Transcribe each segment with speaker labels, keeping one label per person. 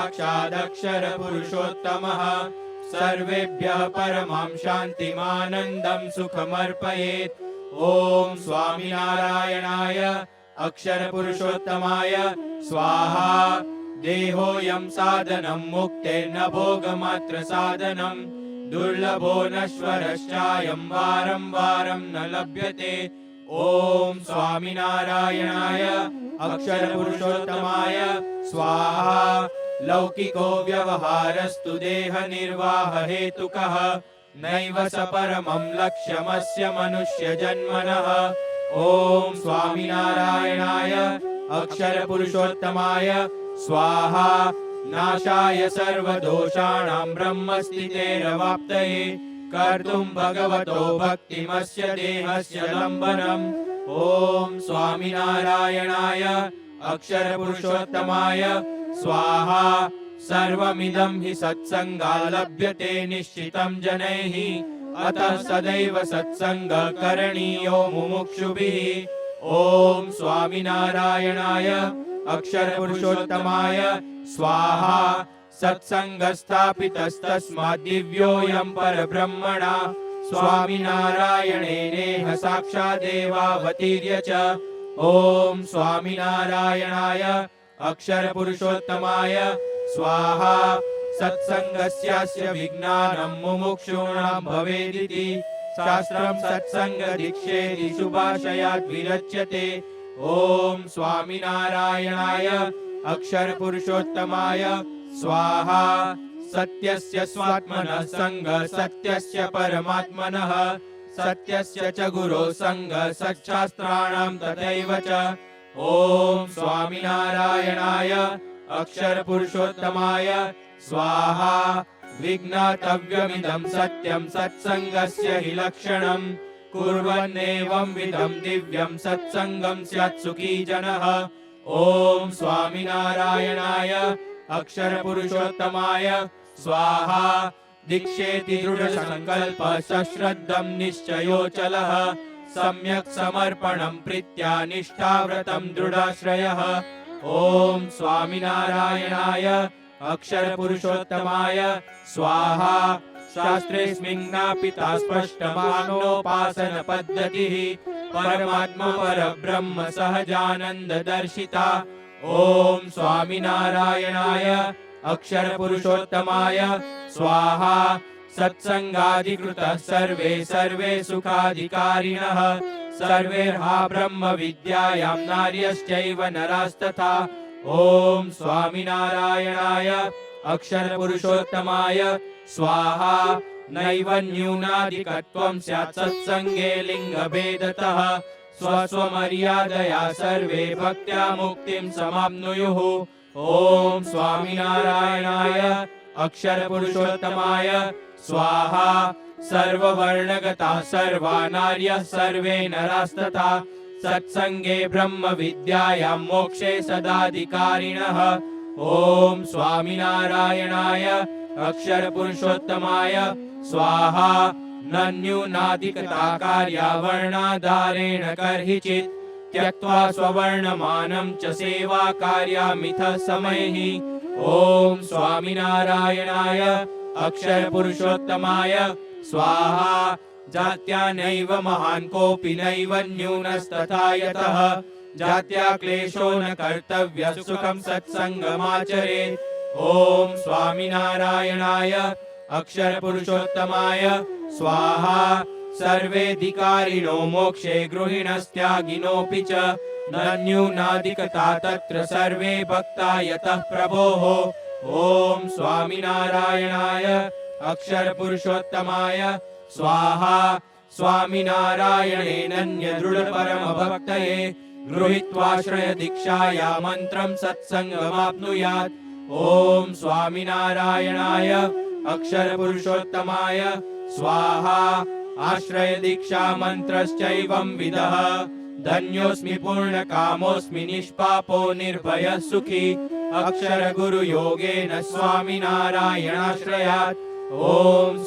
Speaker 1: साक्षादक्षर पुरुषोत्तमः सर्वेभ्यः परमां शान्तिमानन्दं सुखमर्पयेत्। ॐ स्वामिनारायणाय अक्षर पुरुषोत्तमाय स्वाहा। देहोऽयं साधनं मुक्तेर्न भोगमात्र साधनं दुर्लभो नश्वरश्चायं वारं वारं न लभ्यते। ॐ स्वामिनारायणाय अक्षर पुरुषोत्तमाय स्वाहा। लौकिको व्यवहारस्तु देह निर्वाह हेतुकः नैव स परमं लक्ष्यमस्य मनुष्य जन्मनः। ॐ स्वामिनारायणाय अक्षर पुरुषोत्तमाय स्वाहा। नाशाय सर्वदोषाणां ब्रह्मस्थितेरवाप्तये कर्तुं भगवतो भक्तिमस्य देहस्य लम्बनम्। ॐ स्वामिनारायणाय अक्षर पुरुषोत्तमाय स्वाहा। सर्वमिदं हि सत्सङ्गात् लभ्यते निश्चितं जनैः अतः सदैव सत्सङ्गः करणीयो मुमुक्षुभिः। ॐ स्वामिनारायणाय अक्षर पुरुषोत्तमाय स्वाहा। सत्सङ्गस्थापितस्तस्मात् दिव्योऽयं परब्रह्मणा स्वामिनारायणेनेह साक्षादेवावतीर्य च। ॐ स्वामिनारायणाय अक्षर पुरुषोत्तमाय स्वाहा। सत्सङ्गस्यास्य विज्ञानं मुमुक्षूणां भवेदिति शास्त्रं सत्सङ्गदीक्षेति शुभाशयात् विरच्यते। ॐ स्वामिनारायणाय अक्षर पुरुषोत्तमाय स्वाहा। सत्यस्य स्वात्मनः सङ्गः सत्यस्य परमात्मनः सत्यस्य च गुरोः सङ्गः सच्छास्त्राणां तथैव च। ॐ स्वामिनारायणाय अक्षर पुरुषोत्तमाय स्वाहा। विज्ञातव्यमिदं सत्यं सत्सङ्गस्य हि लक्षणम् कुर्वन्नेवं विधं दिव्यं सत्सङ्गं स्यात् सुखी जनः। ॐ स्वामिनारायणाय अक्षर पुरुषोत्तमाय स्वाहा। दीक्षेति दृढसङ्कल्पः सश्रद्धं निश्चयोचलः सम्यक् समर्पणं प्रीत्या निष्ठाव्रतं दृढाश्रयः। ॐ स्वामिनारायणाय अक्षर पुरुषोत्तमाय स्वाहा। शास्त्रेऽस्मिन्नापिता स्पष्टमानोपासन पद्धतिः परमात्मा परब्रह्म सहजानन्ददर्शिता। ॐ स्वामिनारायणाय अक्षर पुरुषोत्तमाय स्वाहा। सत्सङ्गाधिकृतः सर्वे सुखाधिकारिणः सर्वेर्हा ब्रह्म विद्यायां नार्यश्चैव नरास्तथा। ॐ स्वामिनारायणाय अक्षर पुरुषोत्तमाय स्वाहा। नैव न्यूनाधिकत्वं स्यात् सत्सङ्गे लिङ्गभेदतः स्वस्वमर्यादया सर्वे भक्त्या मुक्तिं समाप्नुयुः। ॐ स्वामिनारायणाय अक्षर पुरुषोत्तमाय स्वाहा। सर्ववर्णगताः सर्वा नार्यः सर्वे नरास्तथा सत्सङ्गे ब्रह्म विद्यायां मोक्षे सदाधिकारिणः। ॐ स्वामिनारायणाय अक्षर पुरुषोत्तमाय स्वाहा। न न्यूनाधिकता कार्या वर्णाधारेण कर्हिचित् त्यक्त्वा स्ववर्णमानं च सेवा कार्यामिथः समैः। ॐ स्वामिनारायणाय अक्षर पुरुषोत्तमाय स्वाहा। जात्या नैव महान् कोऽपि नैव न्यूनस्तथा यतः जात्या क्लेशो न कर्तव्यः सुखं सत्सङ्गमाचरेत्। ॐ स्वामिनारायणाय अक्षर पुरुषोत्तमाय स्वाहा। सर्वेऽधिकारिणो मोक्षे गृहिणस्त्यागिनोऽपि च न न्यूनाधिकता तत्र सर्वे भक्ता यतः प्रभोः। ॐ स्वामिनारायणाय अक्षर पुरुषोत्तमाय स्वाहा। स्वामिनारायणेनन्य दृढ परम भक्तये गृहीत्वाश्रय दीक्षाया मन्त्रं सत्सङ्गमाप्नुयात्। ॐ स्वामिनारायणाय अक्षर पुरुषोत्तमाय स्वाहा। आश्रय दीक्षा मंत्रश्चैवं विदः धन्योऽस्मि पूर्णकामोऽस्मि निष्पापो निर्भयः सुखी अक्षर गुरु योगेन स्वामिनारायणाश्रयात्। ॐ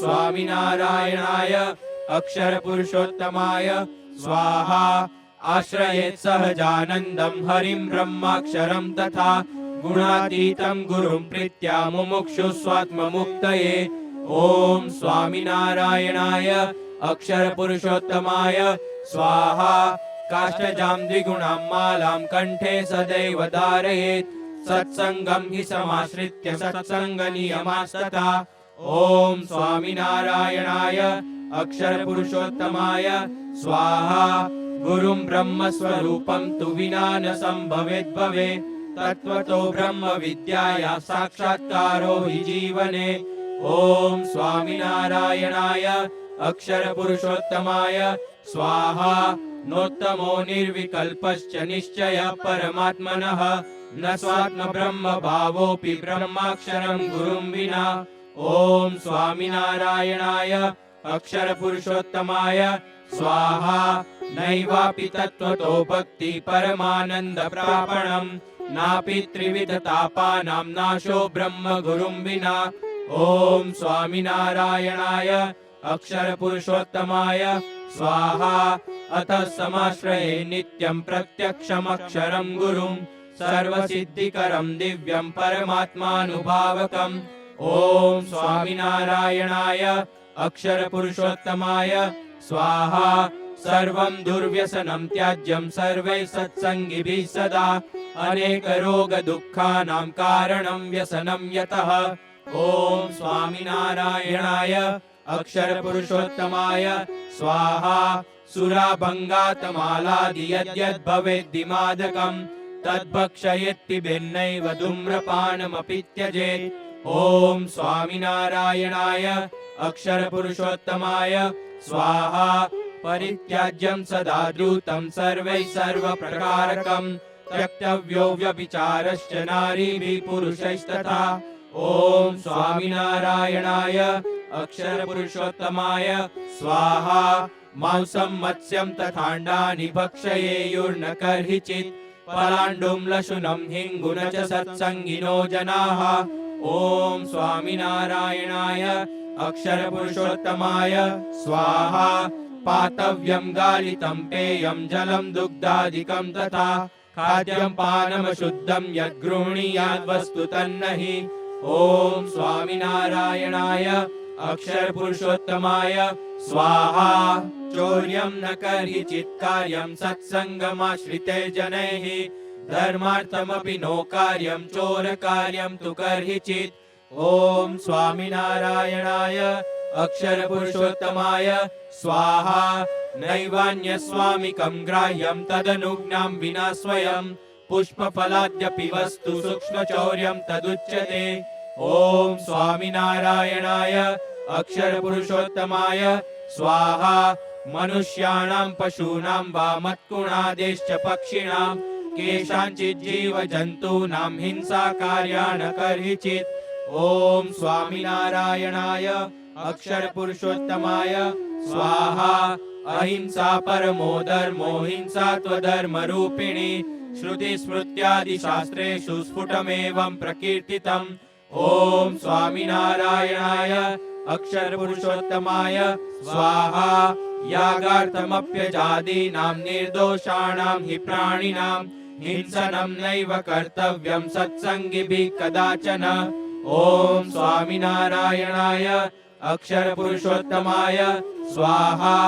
Speaker 1: स्वामिनारायणाय अक्षर पुरुषोत्तमाय स्वाहा। आश्रयेत् सहजानन्दं हरिं ब्रह्माक्षरं तथा गुणातीतं गुरुं प्रीत्या मुमुक्षुस्वात्ममुक्तये। ॐ स्वामिनारायणाय अक्षरपुरुषोत्तमाय स्वाहा। काष्ठजां द्विगुणां मालां कंठे सदैव धारयेत्। सत्संगं हि समाश्रित्य सत्संगनियमास्तथा। ॐ स्वामिनारायणाय अक्षरपुरुषोत्तमाय स्वाहा। गुरुं ब्रह्मस्वरूपं तु विना न संभवेद् भवेत्। तत्त्वतो ब्रह्म विद्याया साक्षात्कारो हि जीवने। ॐ स्वामिनारायणाय अक्षरपुरुषोत्तमाय स्वाहा। नोत्तमो निर्विकल्पश्च निश्चयः परमात्मनः। न स्वात्म ब्रह्म भावोऽपि ब्रह्माक्षरं गुरुं विना। ॐ स्वामिनारायणाय अक्षरपुरुषोत्तमाय स्वाहा। नैवापि तत्त्वतो भक्ति परमानन्द प्रापणम्। नापि त्रिविधतापानां नाशो ब्रह्म गुरुं विना। ॐ स्वामिनारायणाय अक्षरपुरुषोत्तमाय स्वाहा। अतः समाश्रये नित्यं प्रत्यक्षमक्षरं गुरुं। सर्वसिद्धिकरं दिव्यं परमात्मानुभावकम्। ॐ स्वामिनारायणाय अक्षरपुरुषोत्तमाय स्वाहा। सर्वं दुर्व्यसनं त्याज्यं सर्वैः सत्सङ्गिभिः सदा। अनेकरोगदुःखानां कारणं व्यसनं यतः। ॐ स्वामिनारायणाय अक्षरपुरुषोत्तमाय स्वाहा। सुराभङ्गातमालादि यद्यद् भवेद्दिमादकम् तद्भक्षयेत्पिबेन्नैव धूम्रपानमपि त्यजेत्। ॐ स्वामिनारायणाय अक्षरपुरुषोत्तमाय स्वाहा। परित्याज्यं सदा द्रूतं सर्वैः सर्वप्रकारकम्। त्यक्तव्यो व्यभिचारश्च नारीभिः पुरुषैस्तथा। ॐ स्वामिनारायणाय अक्षरपुरुषोत्तमाय स्वाहा। मांसं मत्स्यं तथाण्डानि भक्षयेयुर्न कर्हिचित्। पलाण्डुं लशुनं हिङ्गुन च सत्सङ्गिनो जनाः। ॐ स्वामिनारायणाय अक्षरपुरुषोत्तमाय स्वाहा। पातव्यं गालितं पेयं जलं दुग्धादिकं तथा। खाद्यं पानमशुद्धं यद्गृह्णीयाद्वस्तु तन्नहि। ॐ स्वामिनारायणाय अक्षरपुरुषोत्तमाय स्वाहा। चौर्यं न कर्हिचित् कार्यं सत्सङ्गमाश्रिते जनैः। धर्मार्थमपि नो कार्यं चोरकार्यं तु कर्हिचित्। ॐ स्वामिनारायणाय अक्षरपुरुषोत्तमाय स्वाहा। नैवान्यस्वामिकं ग्राह्यं तदनुज्ञां विना स्वयं। पुष्पफलाद्यपि वस्तु सूक्ष्मचौर्यं तदुच्यते। ॐ स्वामिनारायणाय अक्षरपुरुषोत्तमाय स्वाहा। मनुष्याणां पशूनां वा मत्कुणादेश्च पक्षिणां केषाञ्चित् जीवजन्तूनां हिंसाकार्या न कर्हिचित्। ॐ स्वामिनारायणाय अक्षरपुरुषोत्तमाय स्वाहा। अहिंसा परमो धर्मो हिंसा त्वधर्मरूपिणी। श्रुतिस्मृत्यादिशास्त्रेषु स्फुटमेवं प्रकीर्तितम्। ॐ स्वामिनारायणाय अक्षरपुरुषोत्तमाय स्वाहा। यागार्थमप्यजादीनां निर्दोषाणां हि प्राणिनां हिंसनं नैव कर्तव्यं सत्सङ्गिभिः कदाचन। ॐ स्वामिनारायणाय अक्षरपुरुषोत्तमाय स्वाहा।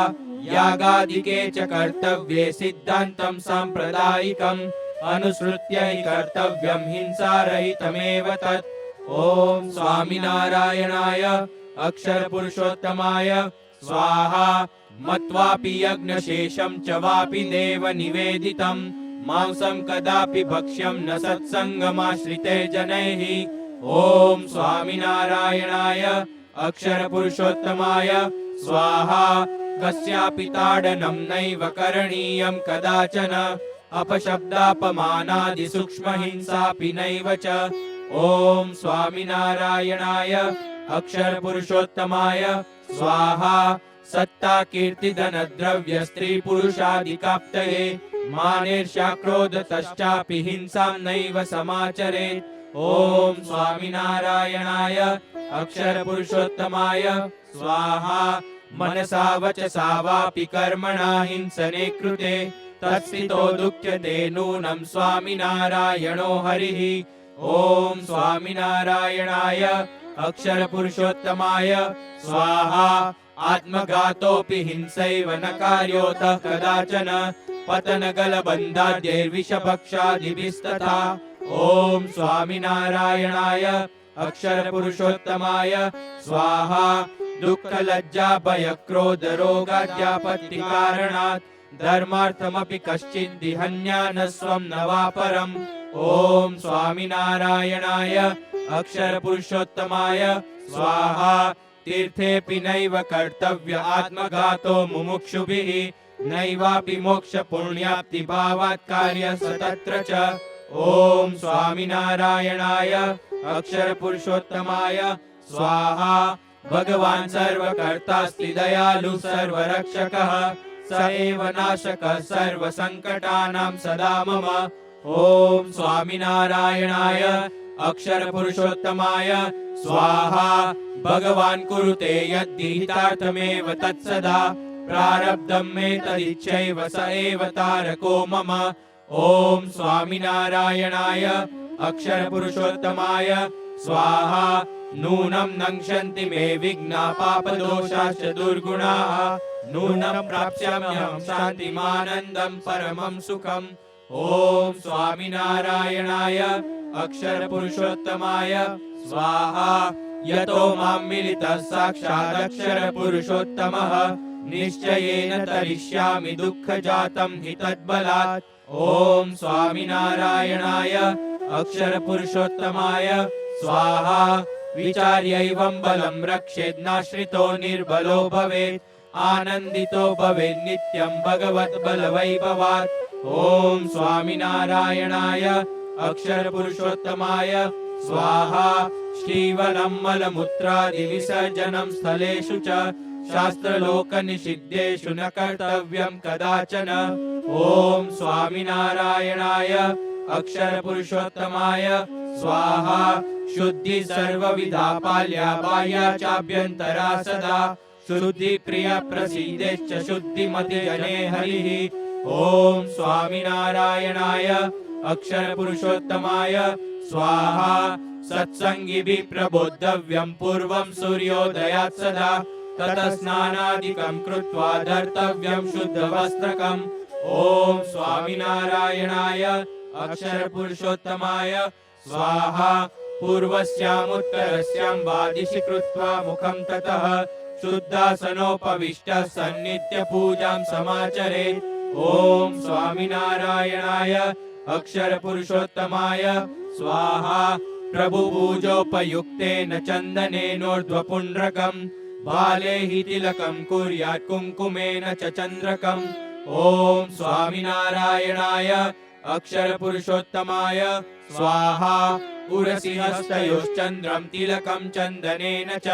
Speaker 1: यागादिके च कर्तव्ये सिद्धान्तं साम्प्रदायिकम्। अनुसृत्य हि कर्तव्यं हिंसारहितमेव तत्। ॐ स्वामिनारायणाय अक्षरपुरुषोत्तमाय स्वाहा। मत्वापि यज्ञशेषं च वापि देव निवेदितं। मांसं कदापि भक्ष्यं न सत्सङ्गमाश्रिते जनैः। ॐ स्वामिनारायणाय अक्षरपुरुषोत्तमाय स्वाहा। कस्यापि ताडनं नैव करणीयं कदाचन। अपशब्दापमानादि सूक्ष्महिंसापि नैव च। ॐ स्वामिनारायणाय अक्षरपुरुषोत्तमाय स्वाहा। सत्ता कीर्तिधनद्रव्य स्त्रीपुरुषादिकाप्तये मानेर्ष्याक्रोधतश्चापि हिंसां नैव समाचरेत्। ॐ स्वामिनारायणाय अक्षरपुरुषोत्तमाय स्वाहा। मनसा वचसा वापि कर्मणा हिंसने कृते तत्स्थितो दुःख्यते नूनं स्वामिनारायणो हरिः। ॐ स्वामिनारायणाय अक्षरपुरुषोत्तमाय स्वाहा आत्मघातोऽपि हिंसैव न कार्योऽतः कदाचन पतनगलबन्धाद्यैर्विषभक्षादिभिस्तथा ॐ स्वामिनारायणाय अक्षरपुरुषोत्तमाय स्वाहा दुःखलज्जाभयक्रोधरोगाद्यापत्तिकारणात् धर्मार्थमपि कश्चिद्दिहन्या न स्वं न वा परम् ॐ स्वामिनारायणाय अक्षरपुरुषोत्तमाय स्वाहा तीर्थेऽपि नैव कर्तव्य आत्मघातो मुमुक्षुभिः नैवापि मोक्षपुण्याप्तिभावात् कार्यः तत्र च ॐ स्वामिनारायणाय अक्षरपुरुषोत्तमाय स्वाहा भगवान् सर्वकर्तास्ति दयालु सर्वरक्षकः स एव नाशकः सर्वसङ्कटानां सदा मम ॐ स्वामिनारायणाय अक्षरपुरुषोत्तमाय स्वाहा भगवान् कुरुते यद्विहितार्थमेव तत्सदा प्रारब्धं मे तदिच्छैव स एव तारको मम ॐ स्वामिनारायणाय अक्षरपुरुषोत्तमाय स्वाहा नूनं नङ्क्षन्ति मे विघ्ना पापदोषाश्च दुर्गुणाः नूनं प्राप्स्याम्यहं शान्तिमानन्दं परमं सुखम् ॐ स्वामिनारायणाय अक्षरपुरुषोत्तमाय स्वाहा यतो मां मिलितः साक्षादक्षरपुरुषोत्तमः निश्चयेन तरिष्यामि दुःखजातं हि तद्बलात् ॐ स्वामिनारायणाय अक्षरपुरुषोत्तमाय स्वाहा विचार्यैवं बलं रक्षेन्नाश्रितो निर्बलो भवेत् आनन्दितो भवेत् नित्यं भगवद्बलवैभवात् ॐ स्वामिनारायणाय अक्षरपुरुषोत्तमाय स्वाहा श्रीवलं मलमूत्रादिविसर्जनं स्थलेषु च शास्त्रलोकनिषिद्धेषु न कर्तव्यं कदाचन ॐ स्वामिनारायणाय अक्षरपुरुषोत्तमाय स्वाहा शुद्धि सर्वविधा पाल्या बाह्या चाभ्यन्तरा सदा शुद्धि प्रिय प्रसीदेश्च शुद्धिमतिजने हरिः ॐ स्वामिनारायणाय अक्षरपुरुषोत्तमाय स्वाहा सत्सङ्गिभिः प्रबोद्धव्यं पूर्वं सूर्योदयात् सदा ततः स्नानादिकं कृत्वा धर्तव्यं शुद्धवस्त्रकम् ॐ स्वामिनारायणाय अक्षरपुरुषोत्तमाय स्वाहा पूर्वस्यामुत्तरस्यां वादिशि कृत्वा मुखं ततः शुद्धासनोपविष्टः सन्नित्यपूजां समाचरेत् ॐ स्वामिनारायणाय अक्षरपुरुषोत्तमाय स्वाहा प्रभुपूजोपयुक्तेन चन्दनेनोर्ध्वपुण्ड्रकम् बाले हि तिलकं कुर्यात् कुङ्कुमेन च चन्द्रकम् ॐ स्वामिनारायणाय अक्षरपुरुषोत्तमाय स्वाहा उरसि हस्तयोश्चन्द्रं तिलकं चन्दनेन च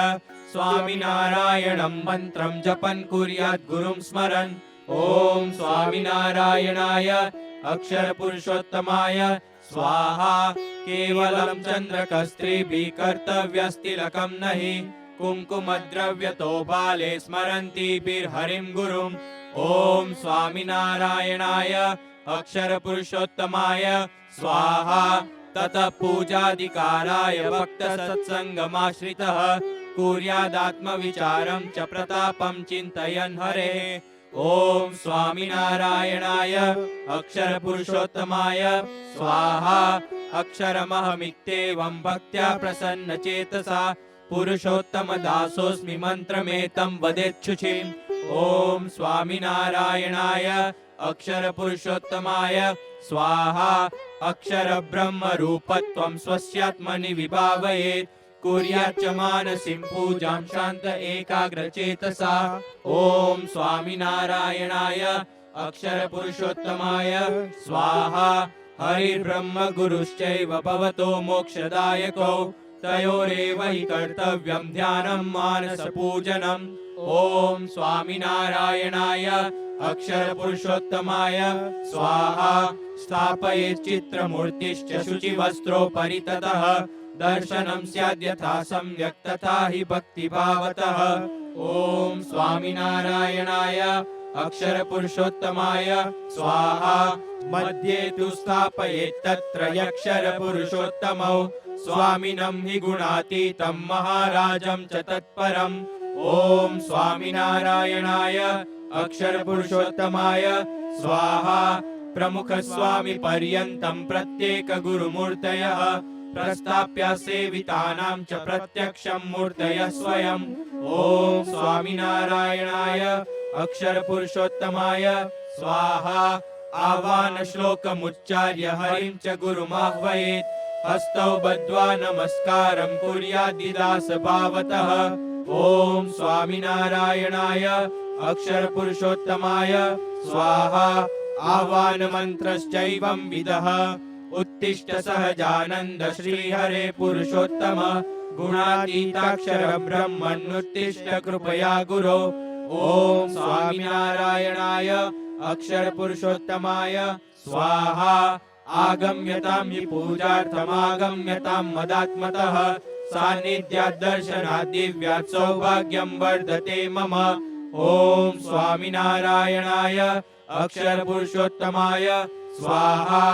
Speaker 1: स्वामिनारायणं मन्त्रं जपन् कुर्यात् गुरुं स्मरन् ॐ स्वामिनारायणाय अक्षरपुरुषोत्तमाय स्वाहा केवलं चन्द्रकस्त्रीभिः कर्तव्यस्तिलकं न हि कुङ्कुमद्रव्यतो बाले स्मरन्तीभिर्हरिं गुरुम् ॐ स्वामिनारायणाय अक्षरपुरुषोत्तमाय स्वाहा ततः पूजाधिकाराय भक्तसत्सङ्गमाश्रितः कुर्यादात्मविचारं च प्रतापं चिन्तयन् हरेः ॐ स्वामिनारायणाय अक्षरपुरुषोत्तमाय स्वाहा अक्षरमहमित्येवं भक्त्या प्रसन्नचेतसा पुरुषोत्तमदासोऽस्मि मन्त्रमेतं वदेच्छुचिम् ॐ स्वामिनारायणाय अक्षरपुरुषोत्तमाय स्वाहा अक्षरब्रह्मरूपत्वं स्वस्यात्मनि विभावयेत् कुर्याच्च मानसीं पूजां शान्त एकाग्रचेतसा ॐ स्वामिनारायणाय अक्षरपुरुषोत्तमाय स्वाहा हरिर्ब्रह्म गुरुश्चैव भवतो मोक्षदायकौ तयोरेव हि कर्तव्यं ध्यानं मानसपूजनम् ॐ स्वामिनारायणाय अक्षरपुरुषोत्तमाय स्वाहा स्थापयेत् चित्रमूर्तिश्च शुचिवस्त्रोपरि ततः दर्शनं स्याद्यथा सम्यक् तथा हि भक्तिभावतः ॐ स्वामिनारायणाय अक्षरपुरुषोत्तमाय स्वाहा मध्ये तु स्थापयेत् तत्रयक्षरपुरुषोत्तमौ स्वामिनं हि गुणातीतं महाराजं च तत्परम् ॐ स्वामिनारायणाय अक्षरपुरुषोत्तमाय स्वाहा प्रमुख स्वामी पर्यन्तं प्रत्येक गुरुमूर्तयः प्रस्थाप्य सेवितानां च प्रत्यक्षं मूर्तयः स्वयं ॐ स्वामिनारायणाय अक्षरपुरुषोत्तमाय स्वाहा आह्वान श्लोकमुच्चार्य हरिं च गुरुमाह्वयेत् हस्तौ बद्ध्वा नमस्कारं कुर्याद्दिदास भावतः ॐ स्वामिनारायणाय अक्षरपुरुषोत्तमाय स्वाहा आह्वान मन्त्रश्चैवं विदः उत्तिष्ठ सहजानन्द श्रीहरे पुरुषोत्तम गुणातीताक्षर ब्रह्मन्नुत्तिष्ठ कृपया गुरो ॐ स्वामिनारायणाय अक्षरपुरुषोत्तमाय स्वाहा आगम्यतां हि पूजार्थमागम्यतां मदात्मतः सान्निध्यात् दर्शनात् दिव्यात् सौभाग्यं वर्धते मम ॐ स्वामिनारायणाय अक्षरपुरुषोत्तमाय स्वाहा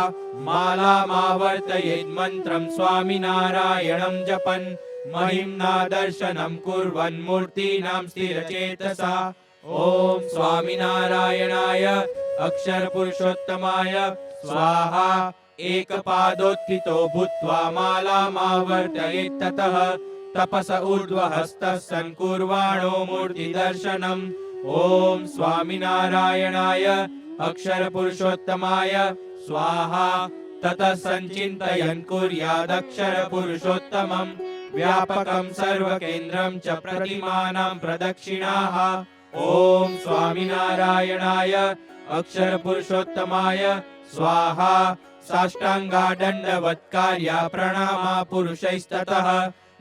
Speaker 1: मालामावर्तयेत् मन्त्रं स्वामिनारायणं जपन् महिम्ना दर्शनं कुर्वन् मूर्तीनां स्थिरचेतसा ॐ स्वामिनारायणाय अक्षरपुरुषोत्तमाय स्वाहा एकपादोत्थितो भूत्वा मालामावर्तयेत् ततः तपस ऊर्ध्वहस्तः सन् कुर्वाणो मूर्तिदर्शनम् ॐ स्वामिनारायणाय अक्षरपुरुषोत्तमाय स्वाहा ततः सञ्चिन्तयन् कुर्यादक्षरपुरुषोत्तमं व्यापकं सर्वकेन्द्रं च प्रतिमानां प्रदक्षिणाः ॐ स्वामिनारायणाय अक्षरपुरुषोत्तमाय स्वाहा साष्टाङ्गादण्डवत्कार्या प्रणामा पुरुषैस्ततः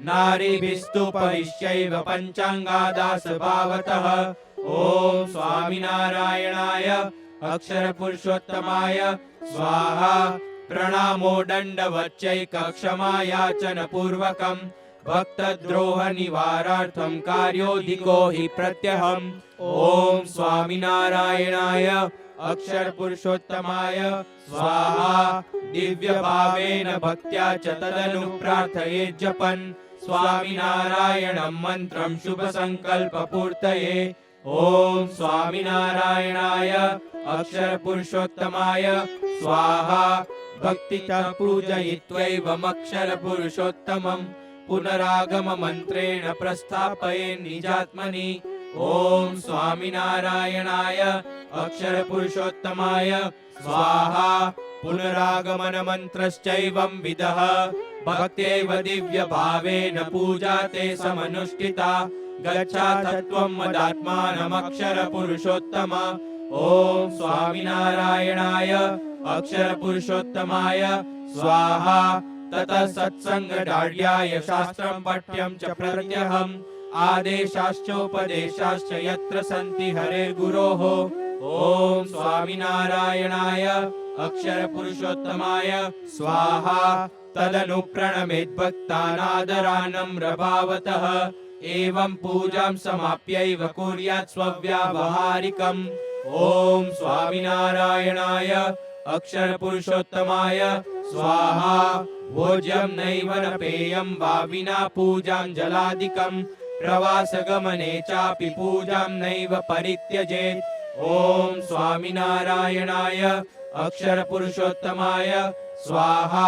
Speaker 1: नारीभिस्तुपविश्यैव पञ्चाङ्गादासभावतः ॐ स्वामिनारायणाय अक्षरपुरुषोत्तमाय स्वाहा प्रणामो दण्डवच्चैकक्षमायाचनपूर्वकं भक्तद्रोहनिवारार्थं कार्योधिको हि प्रत्यहम् ॐ स्वामिनारायणाय अक्षरपुरुषोत्तमाय स्वाहा दिव्यभावेन भक्त्या च तदनु प्रार्थयेत् जपन् स्वामिनारायणं मन्त्रं शुभसङ्कल्पपूर्तये ॐ स्वामिनारायणाय अक्षरपुरुषोत्तमाय स्वाहा भक्तितः पूजयित्वैवमक्षरपुरुषोत्तमं पुनरागममन्त्रेण प्रस्थापयेन् निजात्मनि ॐ स्वामिनारायणाय अक्षरपुरुषोत्तमाय स्वाहा पुनरागमनमन्त्रश्चैवं विदः भक्त्यैव दिव्यभावेन पूजा ते समनुष्ठिता गच्छात्वं मदात्मानमक्षरपुरुषोत्तम ॐ स्वामिनारायणाय अक्षरपुरुषोत्तमाय स्वाहा ततः सत्सङ्गदाढ्याय शास्त्रं पठ्यं च प्रत्यहम् आदेशाश्चोपदेशाश्च यत्र सन्ति हरेर्गुरोः ॐ स्वामिनारायणाय अक्षरपुरुषोत्तमाय स्वाहा तदनु प्रणमेत् भक्तानादरानम्रभावतः एवं पूजां समाप्यैव कुर्यात् स्वव्यावहारिकम् ॐ स्वामिनारायणाय अक्षरपुरुषोत्तमाय स्वाहा भोज्यं नैव न पेयं वा विना पूजां जलादिकं प्रवासगमने चापि पूजां नैव परित्यजेत् ॐ स्वामिनारायणाय अक्षरपुरुषोत्तमाय स्वाहा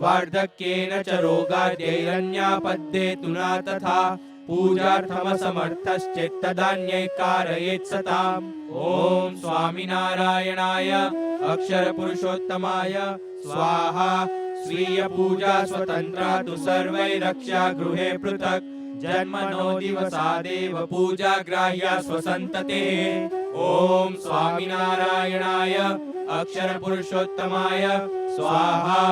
Speaker 1: वार्धक्येन च रोगाद्यैरन्यापद्येतु न तथा पूजार्थमसमर्थश्चेत्तदान्यै कारयेत् सताम् ॐ स्वामिनारायणाय अक्षरपुरुषोत्तमाय स्वाहा स्वीय पूजा स्वतन्त्रा तु सर्वैरक्ष्या गृहे पृथक् जन्मनो दिवसादेव पूजा ग्राह्या स्वसन्ततेः ॐ स्वामिनारायणाय अक्षरपुरुषोत्तमाय स्वाहा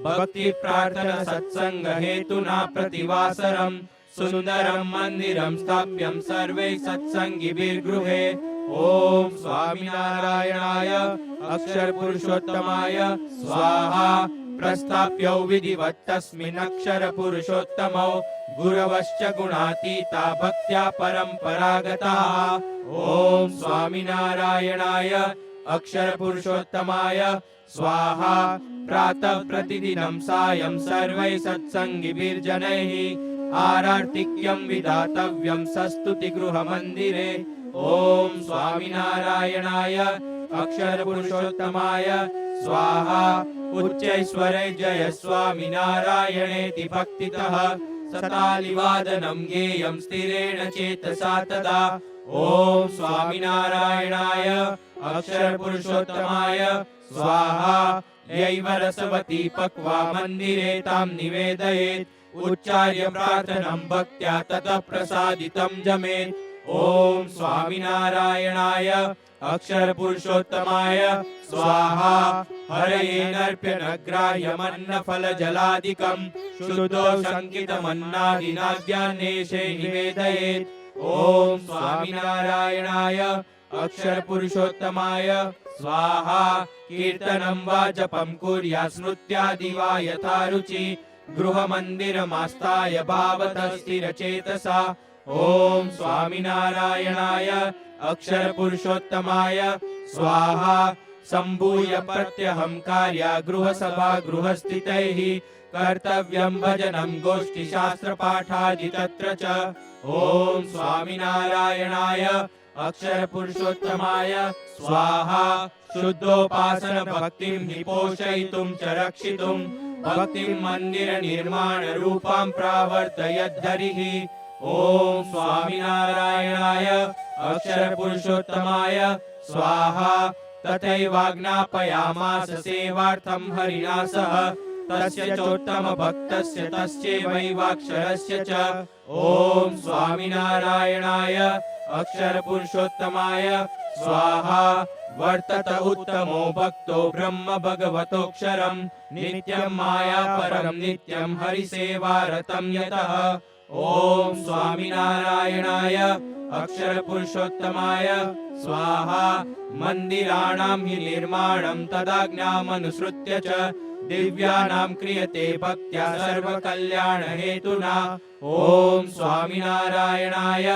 Speaker 1: भक्ति प्रार्थना सत्संग हेतुना प्रतिवासरम् सुन्दरं मन्दिरं स्थाप्यं सर्वैः सत्सङ्गिभिर्गृहे ॐ स्वामिनारायणाय अक्षरपुरुषोत्तमाय स्वाहा प्रस्थाप्यौ विधिवत् तस्मिन् अक्षरपुरुषोत्तमौ गुरवश्च गुणातीता भक्त्या परम्परागताः। ॐ स्वामिनारायणाय अक्षरपुरुषोत्तमाय स्वाहा। प्रातः प्रतिदिनं सायं सर्वैः सत्सङ्गिभिर्जनैः आरार्तिक्यं विधातव्यं सस्तुतिगृहमन्दिरे। ॐ स्वामिनारायणाय अक्षरपुरुषोत्तमाय स्वाहा। उच्चैस्वरे जय स्वामिनारायणेति भक्तितः सतालिवादनं गेयं स्थिरेण चेतसा तदा। ॐ स्वामिनारायणाय अक्षरपुरुषोत्तमाय स्वाहा। यैव रसवती पक्वा मन्दिरे तां निवेदयेत् उच्चार्य प्रार्थनं भक्त्या ततः प्रसादितं जमेत्। ॐ स्वामिनारायणाय अक्षरपुरुषोत्तमाय स्वाहा। हरये नर्प्यनग्राह्यमन्नफलजलादिकं शुद्धो शङ्कितमन्नादिनाद्यान्नेशे निवेदयेत्। ॐ स्वामिनारायणाय अक्षरपुरुषोत्तमाय स्वाहा। कीर्तनं वा जपं कुर्यात् स्मृत्यादि वा यथा रुचि गृहमन्दिरमास्ताय भावतः स्थिरचेतसा। ॐ स्वामिनारायणाय अक्षरपुरुषोत्तमाय स्वाहा। सम्भूय प्रत्यहंकार्या गृहसभा गृहस्थितैः कर्तव्यं भजनं गोष्ठिशास्त्रपाठादि तत्र च। ॐ स्वामिनारायणाय अक्षरपुरुषोत्तमाय स्वाहा। शुद्धोपासन भक्तिं हि पोषयितुं च रक्षितुं भक्तिं मन्दिरनिर्माणरूपां प्रावर्तयद्धरिः। ॐ स्वामिनारायणाय अक्षरपुरुषोत्तमाय स्वाहा। तथैवाज्ञापयामास सेवार्थं हरिणा सह तस्य चोत्तमभक्तस्य तस्यैवैवाक्षरस्य च। ॐ स्वामिनारायणाय अक्षरपुरुषोत्तमाय स्वाहा। वर्तत उत्तमो भक्तो ब्रह्म भगवतोऽक्षरं नित्यं मायापरं नित्यं हरिसेवारतं यतः। ॐ स्वामिनारायणाय अक्षरपुरुषोत्तमाय स्वाहा। मन्दिराणां हि निर्माणं तदाज्ञामनुसृत्य च दिव्यानां क्रियते भक्त्या सर्वकल्याणहेतुना। ॐ स्वामिनारायणाय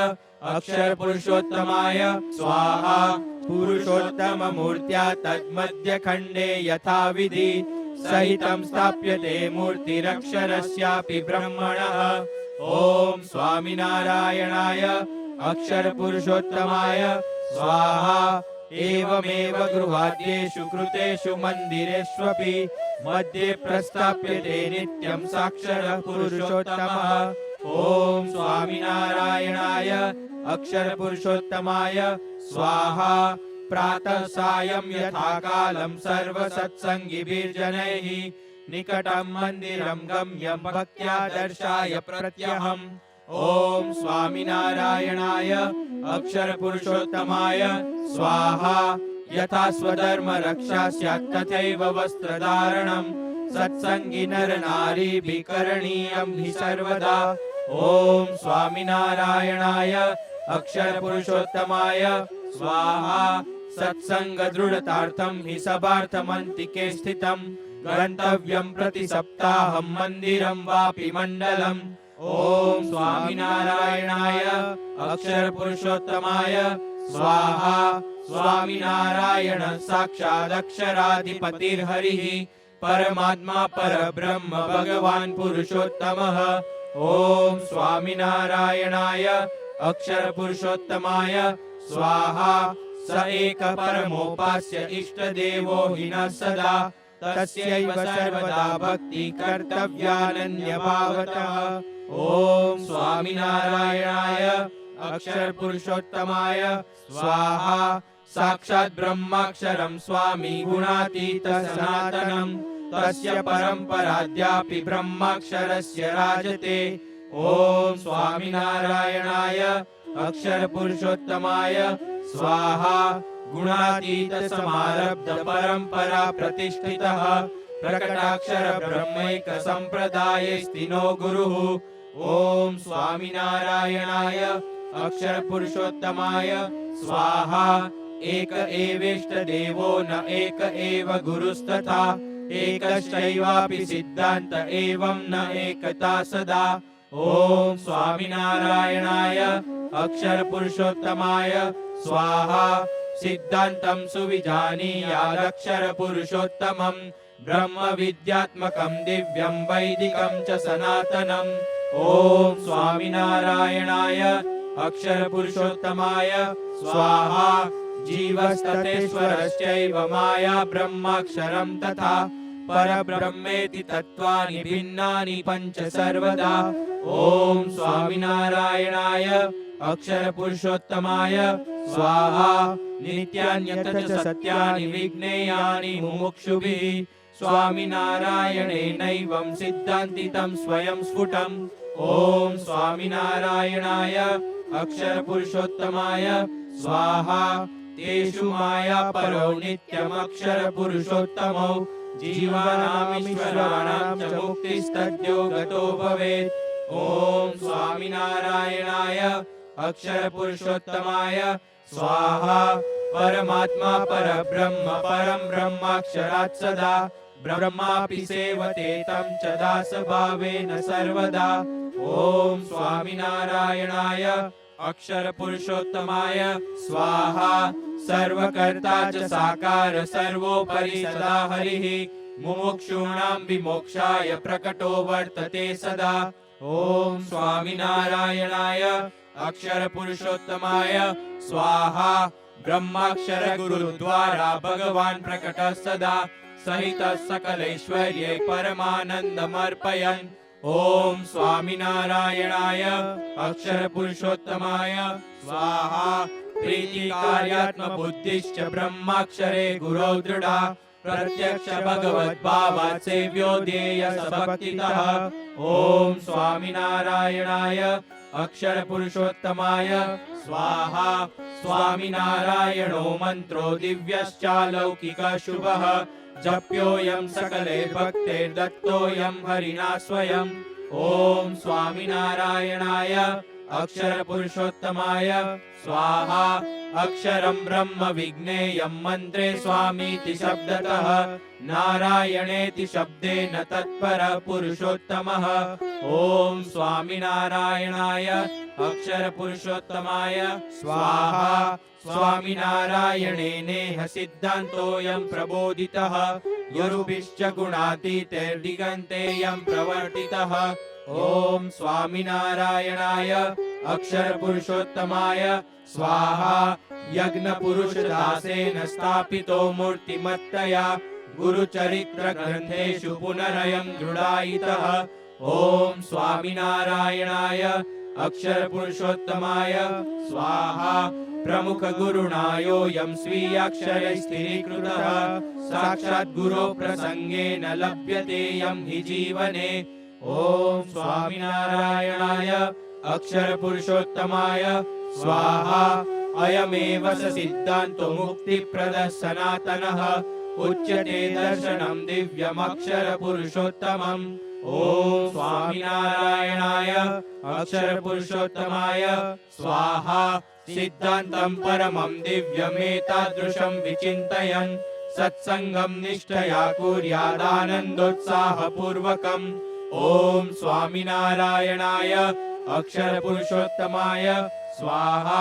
Speaker 1: अक्षरपुरुषोत्तमाय स्वाहा। पुरुषोत्तममूर्त्या तन्मध्यखण्डे यथाविधि सहितं स्थाप्यते मूर्तिरक्षरस्यापि ब्रह्मणः। ॐ स्वामिनारायणाय अक्षरपुरुषोत्तमाय स्वाहा। एवमेव गृहाद्येषु कृतेषु मन्दिरेष्वपि मध्ये प्रस्थाप्यते नित्यं साक्षरः पुरुषोत्तमः। ॐ स्वामिनारायणाय अक्षरपुरुषोत्तमाय स्वाहा। प्रातः सायं यथा कालं सर्वसत्सङ्गिभिर्जनैः निकटं मन्दिरं गम्यं भक्त्या दर्शाय प्रत्यहम्। ॐ स्वामिनारायणाय अक्षरपुरुषोत्तमाय स्वाहा। यथा स्वधर्मरक्षा स्यात् तथैव वस्त्रधारणं सत्सङ्गी नरनारीभिः करणीयं हि सर्वदा। ॐ स्वामिनारायणाय अक्षरपुरुषोत्तमाय स्वाहा। सत्सङ्गदृढतार्थं हि सभार्थमन्तिके स्थितं गन्तव्यं प्रति सप्ताहं मन्दिरं वापि मण्डलम्। ॐ स्वामिनारायणाय अक्षरपुरुषोत्तमाय स्वाहा। स्वामिनारायण साक्षादक्षराधिपतिर्हरिः परमात्मा परब्रह्म भगवान् पुरुषोत्तमः। ॐ स्वामिनारायणाय अक्षरपुरुषोत्तमाय स्वाहा। स एक परमोपास्य इष्टदेवो हि नः सदा तस्यैव सर्वदा भक्ति कर्तव्यानन्यभावतः। ॐ स्वामिनारायणाय अक्षरपुरुषोत्तमाय स्वाहा। साक्षात् ब्रह्माक्षरं स्वामी गुणातीतः सनातनं तस्य परम्पराद्यापि ब्रह्माक्षरस्य राजते। ॐ स्वामिनारायणाय अक्षरपुरुषोत्तमाय स्वाहा। गुणातीत समारब्ध परम्परा प्रतिष्ठितः प्रकटाक्षर ब्रह्मैक संप्रदाये स्थिनो गुरुः। ॐ स्वामिनारायणाय अक्षरपुरुषोत्तमाय स्वाहा। एक एवेष्ट देवो न एक एव गुरुस्तथा एकश्चैवापि सिद्धान्त एवं न एकता सदा। ॐ स्वामिनारायणाय अक्षरपुरुषोत्तमाय स्वाहा सिद्धान्तं सुविजानीयादक्षरपुरुषोत्तमं ब्रह्मविद्यात्मकं दिव्यं वैदिकं च सनातनम् ॐ स्वामिनारायणाय अक्षरपुरुषोत्तमाय स्वाहा जीवस्ततेश्वरश्चैव माया ब्रह्माक्षरं तथा परब्रह्मेति तत्त्वानि भिन्नानि पञ्च सर्वदा ॐ स्वामिनारायणाय अक्षरपुरुषोत्तमाय स्वाहा नित्यान्यत च सत्यानि विज्ञेयानि मुमुक्षुभिः स्वामिनारायणेनैवं सिद्धान्तितं स्वयं स्फुटम् ॐ स्वामिनारायणाय अक्षरपुरुषोत्तमाय स्वाहा तेषु माया परो नित्यमक्षरपुरुषोत्तमौ जीवानामीश्वराणां च मुक्तिस्तद्यो गतो भवेत् ॐ स्वामिनारायणाय अक्षरपुरुषोत्तमाय स्वाहा परमात्मा परब्रह्म परं ब्रह्माक्षरात् सदा ब्रह्मापि सेवते तं च दासभावेन सर्वदा ॐ स्वामिनारायणाय अक्षरपुरुषोत्तमाय स्वाहा सर्वकर्ता च साकार सर्वोपरि सदा हरिः मुमुक्षूणां विमोक्षाय प्रकटो वर्तते सदा ॐ स्वामिनारायणाय अक्षरपुरुषोत्तमाय स्वाहा ब्रह्माक्षर गुरुद्वारा भगवान् प्रकटः सदा सहितः सकलैश्वर्ये परमानन्दमर्पयन् ॐ स्वामिनारायणाय अक्षरपुरुषोत्तमाय स्वाहा प्रीतिकार्यात्मबुद्धिश्च ब्रह्माक्षरे गुरौ दृढा प्रत्यक्ष भगवद्भावात् सेव्यो ध्येय भक्तितः ॐ स्वामिनारायणाय अक्षरपुरुषोत्तमाय स्वाहा स्वामिनारायणो मन्त्रो दिव्यश्चालौकिकः शुभः जप्योऽयं सकले भक्तेर्दत्तोऽयं हरिणा स्वयं ॐ स्वामिनारायणाय अक्षरपुरुषोत्तमाय स्वाहा अक्षरं ब्रह्म विज्ञेयं मन्त्रे स्वामीति शब्दतः नारायणेति शब्देन तत्परः पुरुषोत्तमः ॐ स्वामिनारायणाय अक्षरपुरुषोत्तमाय स्वाहा स्वामिनारायणेनेह सिद्धान्तोऽयं प्रबोधितः यरुभिश्च गुणातीतैर्दिगन्तेऽयं प्रवर्तितः ॐ स्वामिनारायणाय अक्षरपुरुषोत्तमाय स्वाहा यज्ञपुरुषदासेन स्थापितो मूर्तिमत्तया गुरुचरित्रग्रन्थेषु पुनरयं दृढायितः ॐ स्वामिनारायणाय अक्षरपुरुषोत्तमाय स्वाहा प्रमुख गुरुणायोऽयं स्वीयाक्षरे स्थिरीकृतः साक्षात् गुरो प्रसंगेन लभ्यतेऽयं हि जीवने ॐ स्वामिनारायणाय अक्षरपुरुषोत्तमाय स्वाहा अयमेव स सिद्धान्तो मुक्तिप्रदः सनातनः उच्यते दर्शनं दिव्यमक्षरपुरुषोत्तमम् ॐ स्वामिनारायणाय अक्षरपुरुषोत्तमाय स्वाहा सिद्धान्तं परमं दिव्यमेतादृशं विचिन्तयन् सत्सङ्गं निष्ठया कुर्यादानन्दोत्साहपूर्वकम् ॐ स्वामिनारायणाय अक्षरपुरुषोत्तमाय स्वाहा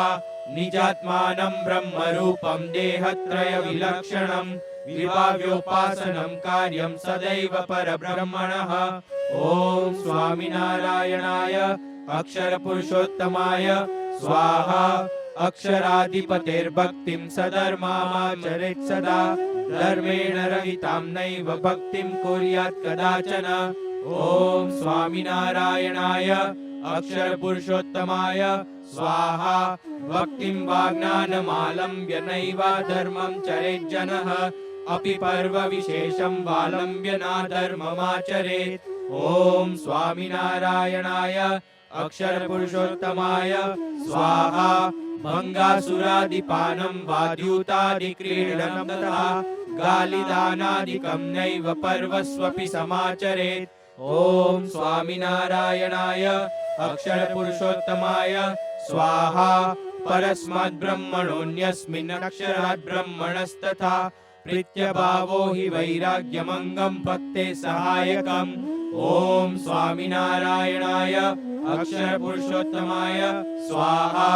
Speaker 1: निजात्मानं ब्रह्मरूपं देहत्रयविलक्षणं विभाव्योपासनं कार्यं सदैव परब्रह्मणः ॐ स्वामिनारायणाय अक्षरपुरुषोत्तमाय स्वाहा अक्षराधिपतेर्भक्तिं सधर्माचरेत् सदा धर्मेण रहितां नैव भक्तिं कुर्यात् कदाचन ॐ स्वामिनारायणाय अक्षरपुरुषोत्तमाय स्वाहा भक्तिं वाज्ञानमालम्ब्य नैव धर्मं चरेज्जनः अपि पर्वविशेषं वालम्ब्य नाधर्ममाचरेत् ॐ स्वामिनारायणाय अक्षरपुरुषोत्तमाय स्वाहा भङ्गासुरादिपानं वाद्यूतादिक्रीडनं तथा गालिदानादिकं नैव पर्वस्वपि समाचरेत् ॐ स्वामिनारायणाय अक्षरपुरुषोत्तमाय स्वाहा परस्माद्ब्रह्मणोऽन्यस्मिन् अक्षरात् ब्रह्मणस्तथा प्रीत्यभावो हि वैराग्यमङ्गं भक्ते सहायकम् ॐ स्वामिनारायणाय अक्षर पुरुषोत्तमाय स्वाहा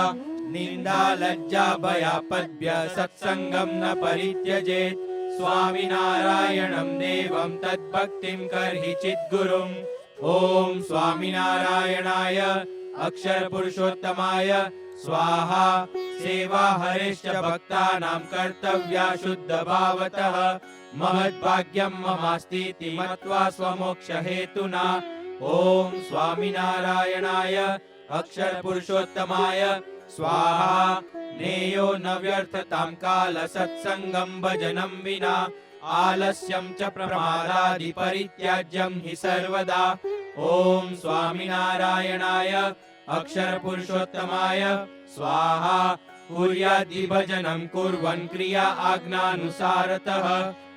Speaker 1: निंदा लज्जा भयापद्भ्य सत्संगम न परित्यजेत् स्वामिनारायणं देवं तद्भक्तिं कर्हि चिद्गुरुम् ओम स्वामिनारायणाय अक्षर पुरुषोत्तमाय स्वाहा सेवा हरेश्च भक्तानां कर्तव्या शुद्ध भावतः महद्भाग्यं ममास्तीति मत्वा स्वमोक्ष हेतुना ओम स्वामिनारायणाय अक्षर पुरुषोत्तमाय स्वाहा नेयो न व्यर्थतां काल सत्संगं भजनं विना आलस्यं च प्रमादादि परित्याज्यं हि सर्वदा ओम स्वामिनारायणाय अक्षर पुरुषोत्तमाय स्वाहा कुर्यादि भजनं कुर्वन् क्रिया आज्ञानुसारतः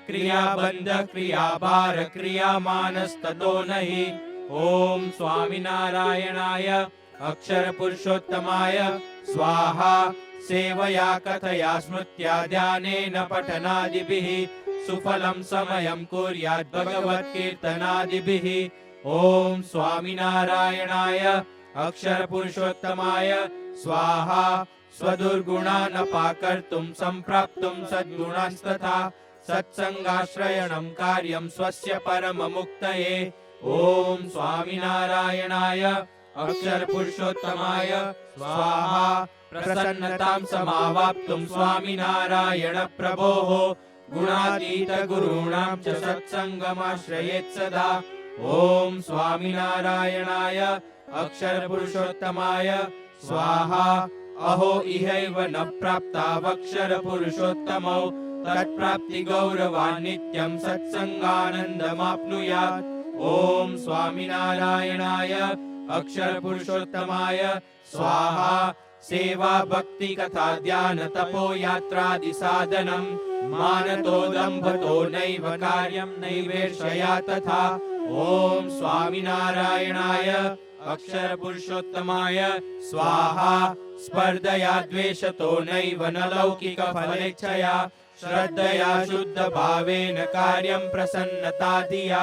Speaker 1: क्रियाबन्ध क्रियाभार क्रियामानस्ततो नहि ओम स्वामिनारायणाय अक्षर पुरुषोत्तमाय स्वाहा सेवया कथया स्मृत्या ध्यानेन पठनादिभिः सुफलं समयं कुर्यात् भगवत्कीर्तनादिभिः ओम स्वामिनारायणाय अक्षर पुरुषोत्तमाय स्वाहा स्वदुर्गुणान् अपाकर्तुं सम्प्राप्तुं सद्गुणांस्तथा सत्संगाश्रयणं कार्यं स्वस्य परममुक्तये ओम स्वामिनारायणाय अक्षर पुरुषोत्तमाय स्वाहा प्रसन्नतां समावाप्तुं स्वामिनारायण प्रभोः गुणातीत गुरूणां च सत्संगमाश्रयेत् सदा ओम स्वामिनारायणाय अक्षर पुरुषोत्तमाय स्वाहा अहो इहैव न प्राप्तावक्षर पुरुषोत्तमौ तत्प्राप्ति गौरवान् नित्यं सत्संगानन्दमाप्नुयात् ओम स्वामिनारायणाय अक्षर पुरुषोत्तमाय स्वाहा सेवा भक्ति कथा ध्यान तपो यात्रादि साधनं मानतो दम्भतो नैव कार्यं नैवेशया तथा ओम स्वामिनारायणाय अक्षर पुरुषोत्तमाय स्वाहा स्पर्धया द्वेषतो नैव न लौकिक फलेच्छया श्रद्धया शुद्ध भावेन कार्यं प्रसन्नता धिया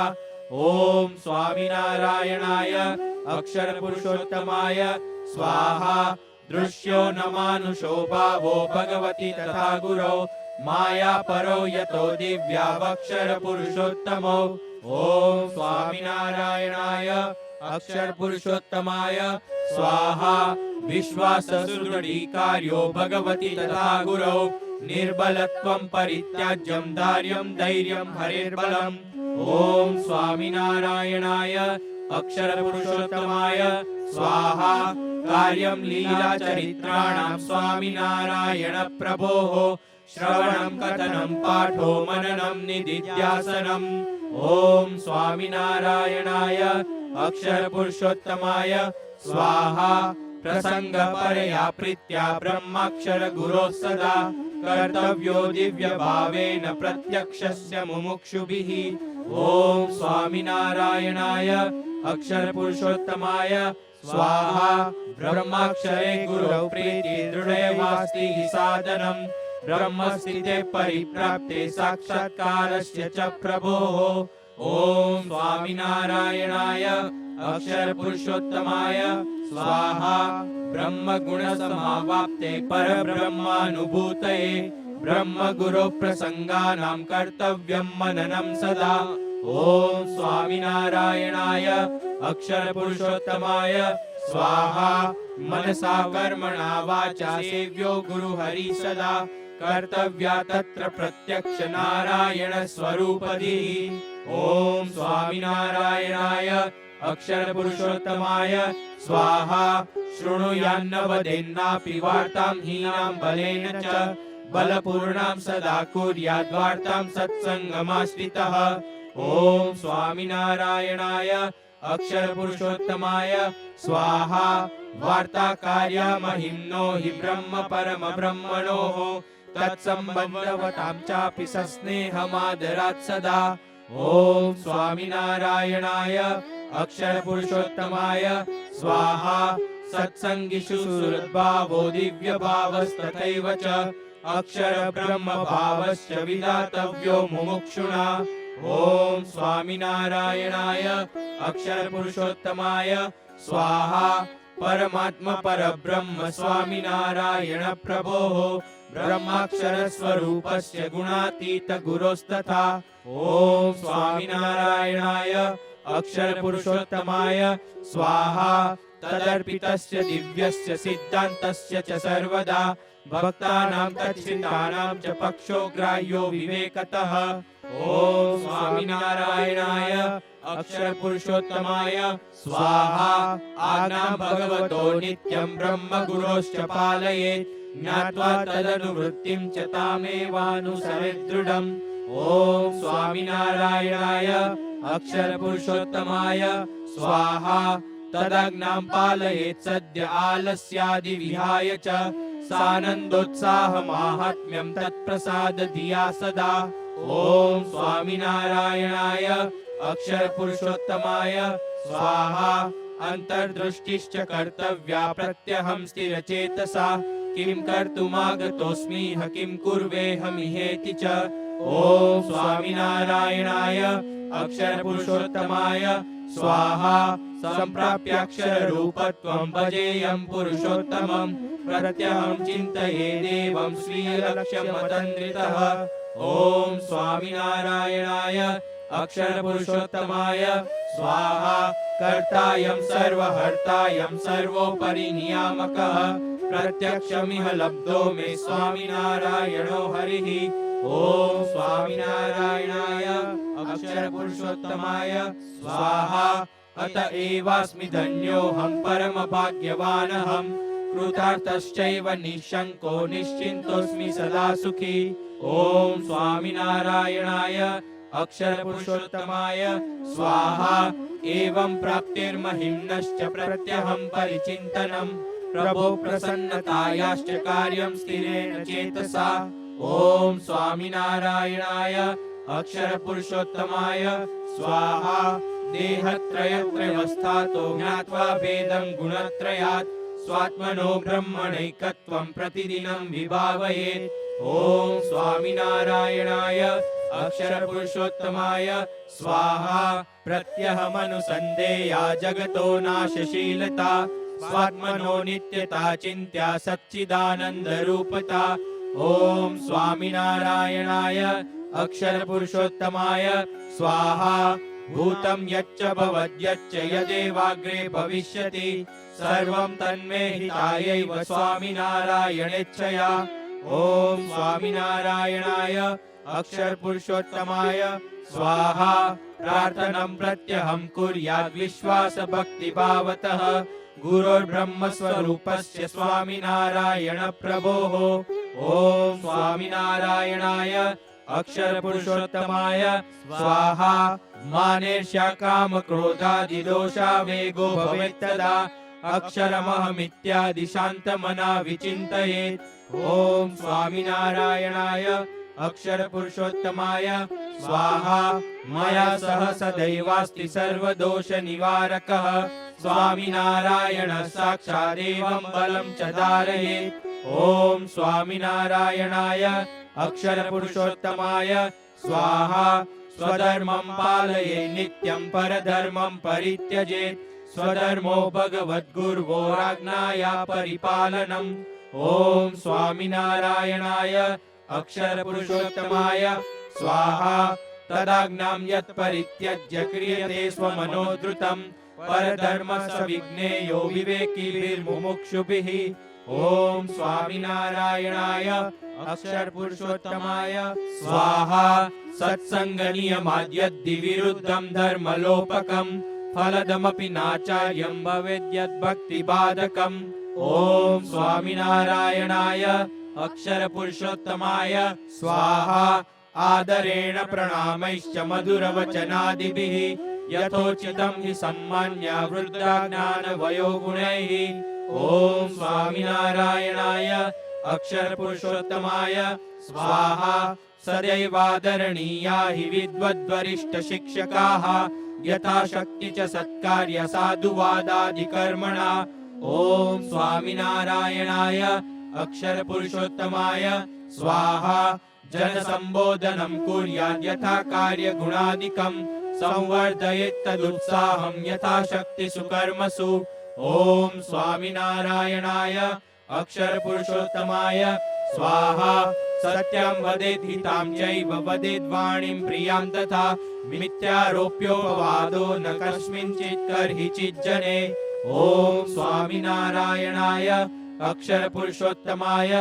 Speaker 1: ओम स्वामिनारायणाय अक्षर पुरुषोत्तमाय स्वाहा दृश्यो न मानुषो भावो भगवति तथा गुरौ माया परो यतो दिव्यावक्षर पुरुषोत्तमो ओम स्वामिनारायणाय अक्षर पुरुषोत्तमाय स्वाहा विश्वास सुदृढीकार्यो भगवति तथा गुरौ निर्बलत्वं परित्याज्यं धार्यं धैर्यं हरेर्बलम् ओम स्वामिनारायणाय अक्षर पुरुषोत्तमाय स्वाहा कार्यं लीला चरित्राणां स्वामिनारायण प्रभोः श्रवणं कथनं पाठो मननं निदिध्यासनम् ओम स्वामिनारायणाय अक्षर पुरुषोत्तमाय स्वाहा प्रसंग परया प्रीत्या ब्रह्माक्षर गुरो सदा कर्तव्यो दिव्य भावेन प्रत्यक्षस्य मुमुक्षुभिः ओम स्वामिनारायणाय अक्षर पुरुषोत्तमाय स्वाहा ब्रह्माक्षरे गुरौ प्रीति दृढेवास्ति हि साधनं ब्रह्मस्थिते परिप्राप्ते साक्षात्कारस्य च प्रभोः ओम स्वामिनारायणाय अक्षर पुरुषोत्तमाय स्वाहा ब्रह्म गुण समावाप्ते परब्रह्मानुभूतये ब्रह्म गुरो प्रसंगानां कर्तव्यं मननं सदा ओम स्वामिनारायणाय अक्षर पुरुषोत्तमाय स्वाहा मनसा कर्मणा वाचा सेव्यो गुरु हरि सदा कर्तव्या तत्र प्रत्यक्ष नारायण स्वरूपधिः ओम स्वामिनारायणाय अक्षर पुरुषोत्तमाय स्वाहा शृणुयान्न वदेन्नापि वार्तां हीनां बलेन च बलपूर्णां सदा कुर्याद्वार्तां सत्संगमाश्रितः ओम स्वामिनारायणाय अक्षर पुरुषोत्तमाय स्वाहा वार्ता कार्या महिम्नो हि ब्रह्म परम ब्रह्मणोः तत्संबन्धवतां चापि सस्नेहमादरात् सदा ओम स्वामिनारायणाय अक्षर पुरुषोत्तमाय स्वाहा सत्संगिषु सुहृद्भावो दिव्य भावस्तथैव च अक्षर ब्रह्म भावश्च विधातव्यो मुमुक्षुणा ओम स्वामिनारायणाय अक्षर पुरुषोत्तमाय स्वाहा परमात्मा परब्रह्म स्वामिनारायण प्रभोः ब्रह्माक्षर स्वरूपस्य गुणातीत गुरोस्तथा ओम स्वामिनारायणाय अक्षर पुरुषोत्तमाय स्वाहा तदर्पितस्य दिव्यस्य सिद्धान्तस्य च सर्वदा भक्तानां तच्छितानां च पक्षो ग्राह्यो विवेकतः ओम स्वामिनारायणाय अक्षर पुरुषोत्तमाय स्वाहा आज्ञां भगवतो नित्यं ब्रह्म गुरोश्च पालयेत् ज्ञात्वा तदनुवृत्तिं च तामेवानुसरेत् दृढम् ओम स्वामिनारायणाय अक्षर पुरुषोत्तमाय स्वाहा तदाज्ञां पालयेत् सद्य आलस्यादि विहाय च सानन्दोत्साह माहात्म्यं तत्प्रसाद धिया सदा ओम स्वामिनारायणाय अक्षर पुरुषोत्तमाय स्वाहा अंतर्दृष्टिश्च कर्तव्या प्रत्यहं स्थिरचेतसा किं कर्तुमागतोऽस्मिह किं कुर्वेऽहमिहेति च ओम स्वामिनारायणाय अक्षर पुरुषोत्तमाय स्वाहा संप्राप्याक्षर रूपत्वं भजेयं पुरुषोत्तमं प्रत्यहं चिन्तये देवं स्वीय लक्ष्यमतन्द्रितः ओम स्वामिनारायणाय अक्षर पुरुषोत्तमाय स्वाहा कर्तायं सर्वहर्तायं सर्वोपरि नियामकः प्रत्यक्षमिह लब्धो मे स्वामिनारायणो हरिः ओम स्वामिनारायणाय अक्षर पुरुषोत्तमाय स्वाहा अत एवास्मि धन्योऽहं परम भाग्यवानहं कृतार्थश्चैव निःशङ्को निश्चिन्तोऽस्मि सदा सुखी ओम स्वामिनारायणाय अक्षर पुरुषोत्तमाय स्वाहा एवं प्राप्तिर्महिम्नश्च प्रत्यहं परिचिन्तनं प्रभो प्रसन्नतायाश्च कार्यं स्थिरेण चेतसा ओम स्वामिनारायणाय अक्षर पुरुषोत्तमाय स्वाहा देहत्रयत्रयवस्थातो ज्ञात्वा भेदं गुणत्रयात् स्वात्मनो ब्रह्मणैकत्वं प्रतिदिनं विभावयेत् ओम स्वामिनारायणाय अक्षर पुरुषोत्तमाय स्वाहा प्रत्यहमनुसन्धेया जगतो नाशशीलता स्वात्मनो नित्यता चिन्त्या सच्चिदानन्द रूपता ओम स्वामिनारायणाय अक्षर पुरुषोत्तमाय स्वाहा भूतं यच्च भवद्यच्च यदेवाग्रे भविष्यति सर्वं तन्मे हितायैव स्वामिनारायणेच्छया ओम स्वामिनारायणाय अक्षर पुरुषोत्तमाय स्वाहा प्रार्थनं प्रत्यहं कुर्याद् विश्वास भक्ति भावतः गुरुर्ब्रह्म स्वरूपस्य स्वामिनारायण प्रभोः ओम स्वामिनारायणाय अक्षर पुरुषोत्तमाय स्वाहा मानेर्ष्या काम क्रोधादि दोषा वेगो भवेत्तदा अक्षरमहमित्यादि शान्तमना विचिन्तयेत् ओम स्वामिनारायणाय अक्षर पुरुषोत्तमाय स्वाहा मया सह सदैवास्ति सर्वदोष निवारकः स्वामिनारायण साक्षादेवं बलं च धारयेत् ओम स्वामिनारायणाय अक्षर पुरुषोत्तमाय स्वाहा स्वधर्मं पालये नित्यं परधर्मं परित्यजेत् स्वधर्मो भगवद्गुर्वोराज्ञया परिपालनम् ओम स्वामिनारायणाय अक्षर पुरुषोत्तमाय स्वाहा तदाज्ञां यत् परित्यज्य क्रियते स्वमनोधृतं परधर्म सविज्ञेयो विवेकिभिर्मुमुक्षुभिः ओम स्वामिनारायणाय अक्षर पुरुषोत्तमाय स्वाहा सत्संग नियमाद्यद्धि विरुद्धं धर्मलोपकं फलदमपि नाचार्यं भवेद्यद् भक्तिबाधकम् ओम स्वामिनारायणाय अक्षर पुरुषोत्तमाय स्वाहा आदरेण प्रणामैश्च मधुरवचनादिभिः यथोचितं हि सम्मान्य वृद्धा ज्ञानवयो गुणैः ओम स्वामिनारायणाय अक्षर पुरुषोत्तमाय स्वाहा सदैवादरणीया हि विद्वद्वरिष्ठ शिक्षकाः यथाशक्ति च सत्कार्य साधुवादादिकर्मणा ओम स्वामिनारायणाय अक्षर पुरुषोत्तमाय स्वाहा जन संबोधनं कुर्यात् यथा कार्य गुणादिकं संवर्धयेत्तदुत्साहं यथाशक्ति सुकर्मसु। ॐ स्वामिनारायणाय अक्षरपुरुषोत्तमाय स्वाहा। सत्यं वदेत् हितां चैव वदेद् वाणीं प्रियां तथा मिथ्यारोप्योपवादो न कस्मिंश्चित् कर्हिचित् जने। ॐ स्वामिनारायणाय अक्षरपुरुषोत्तमाय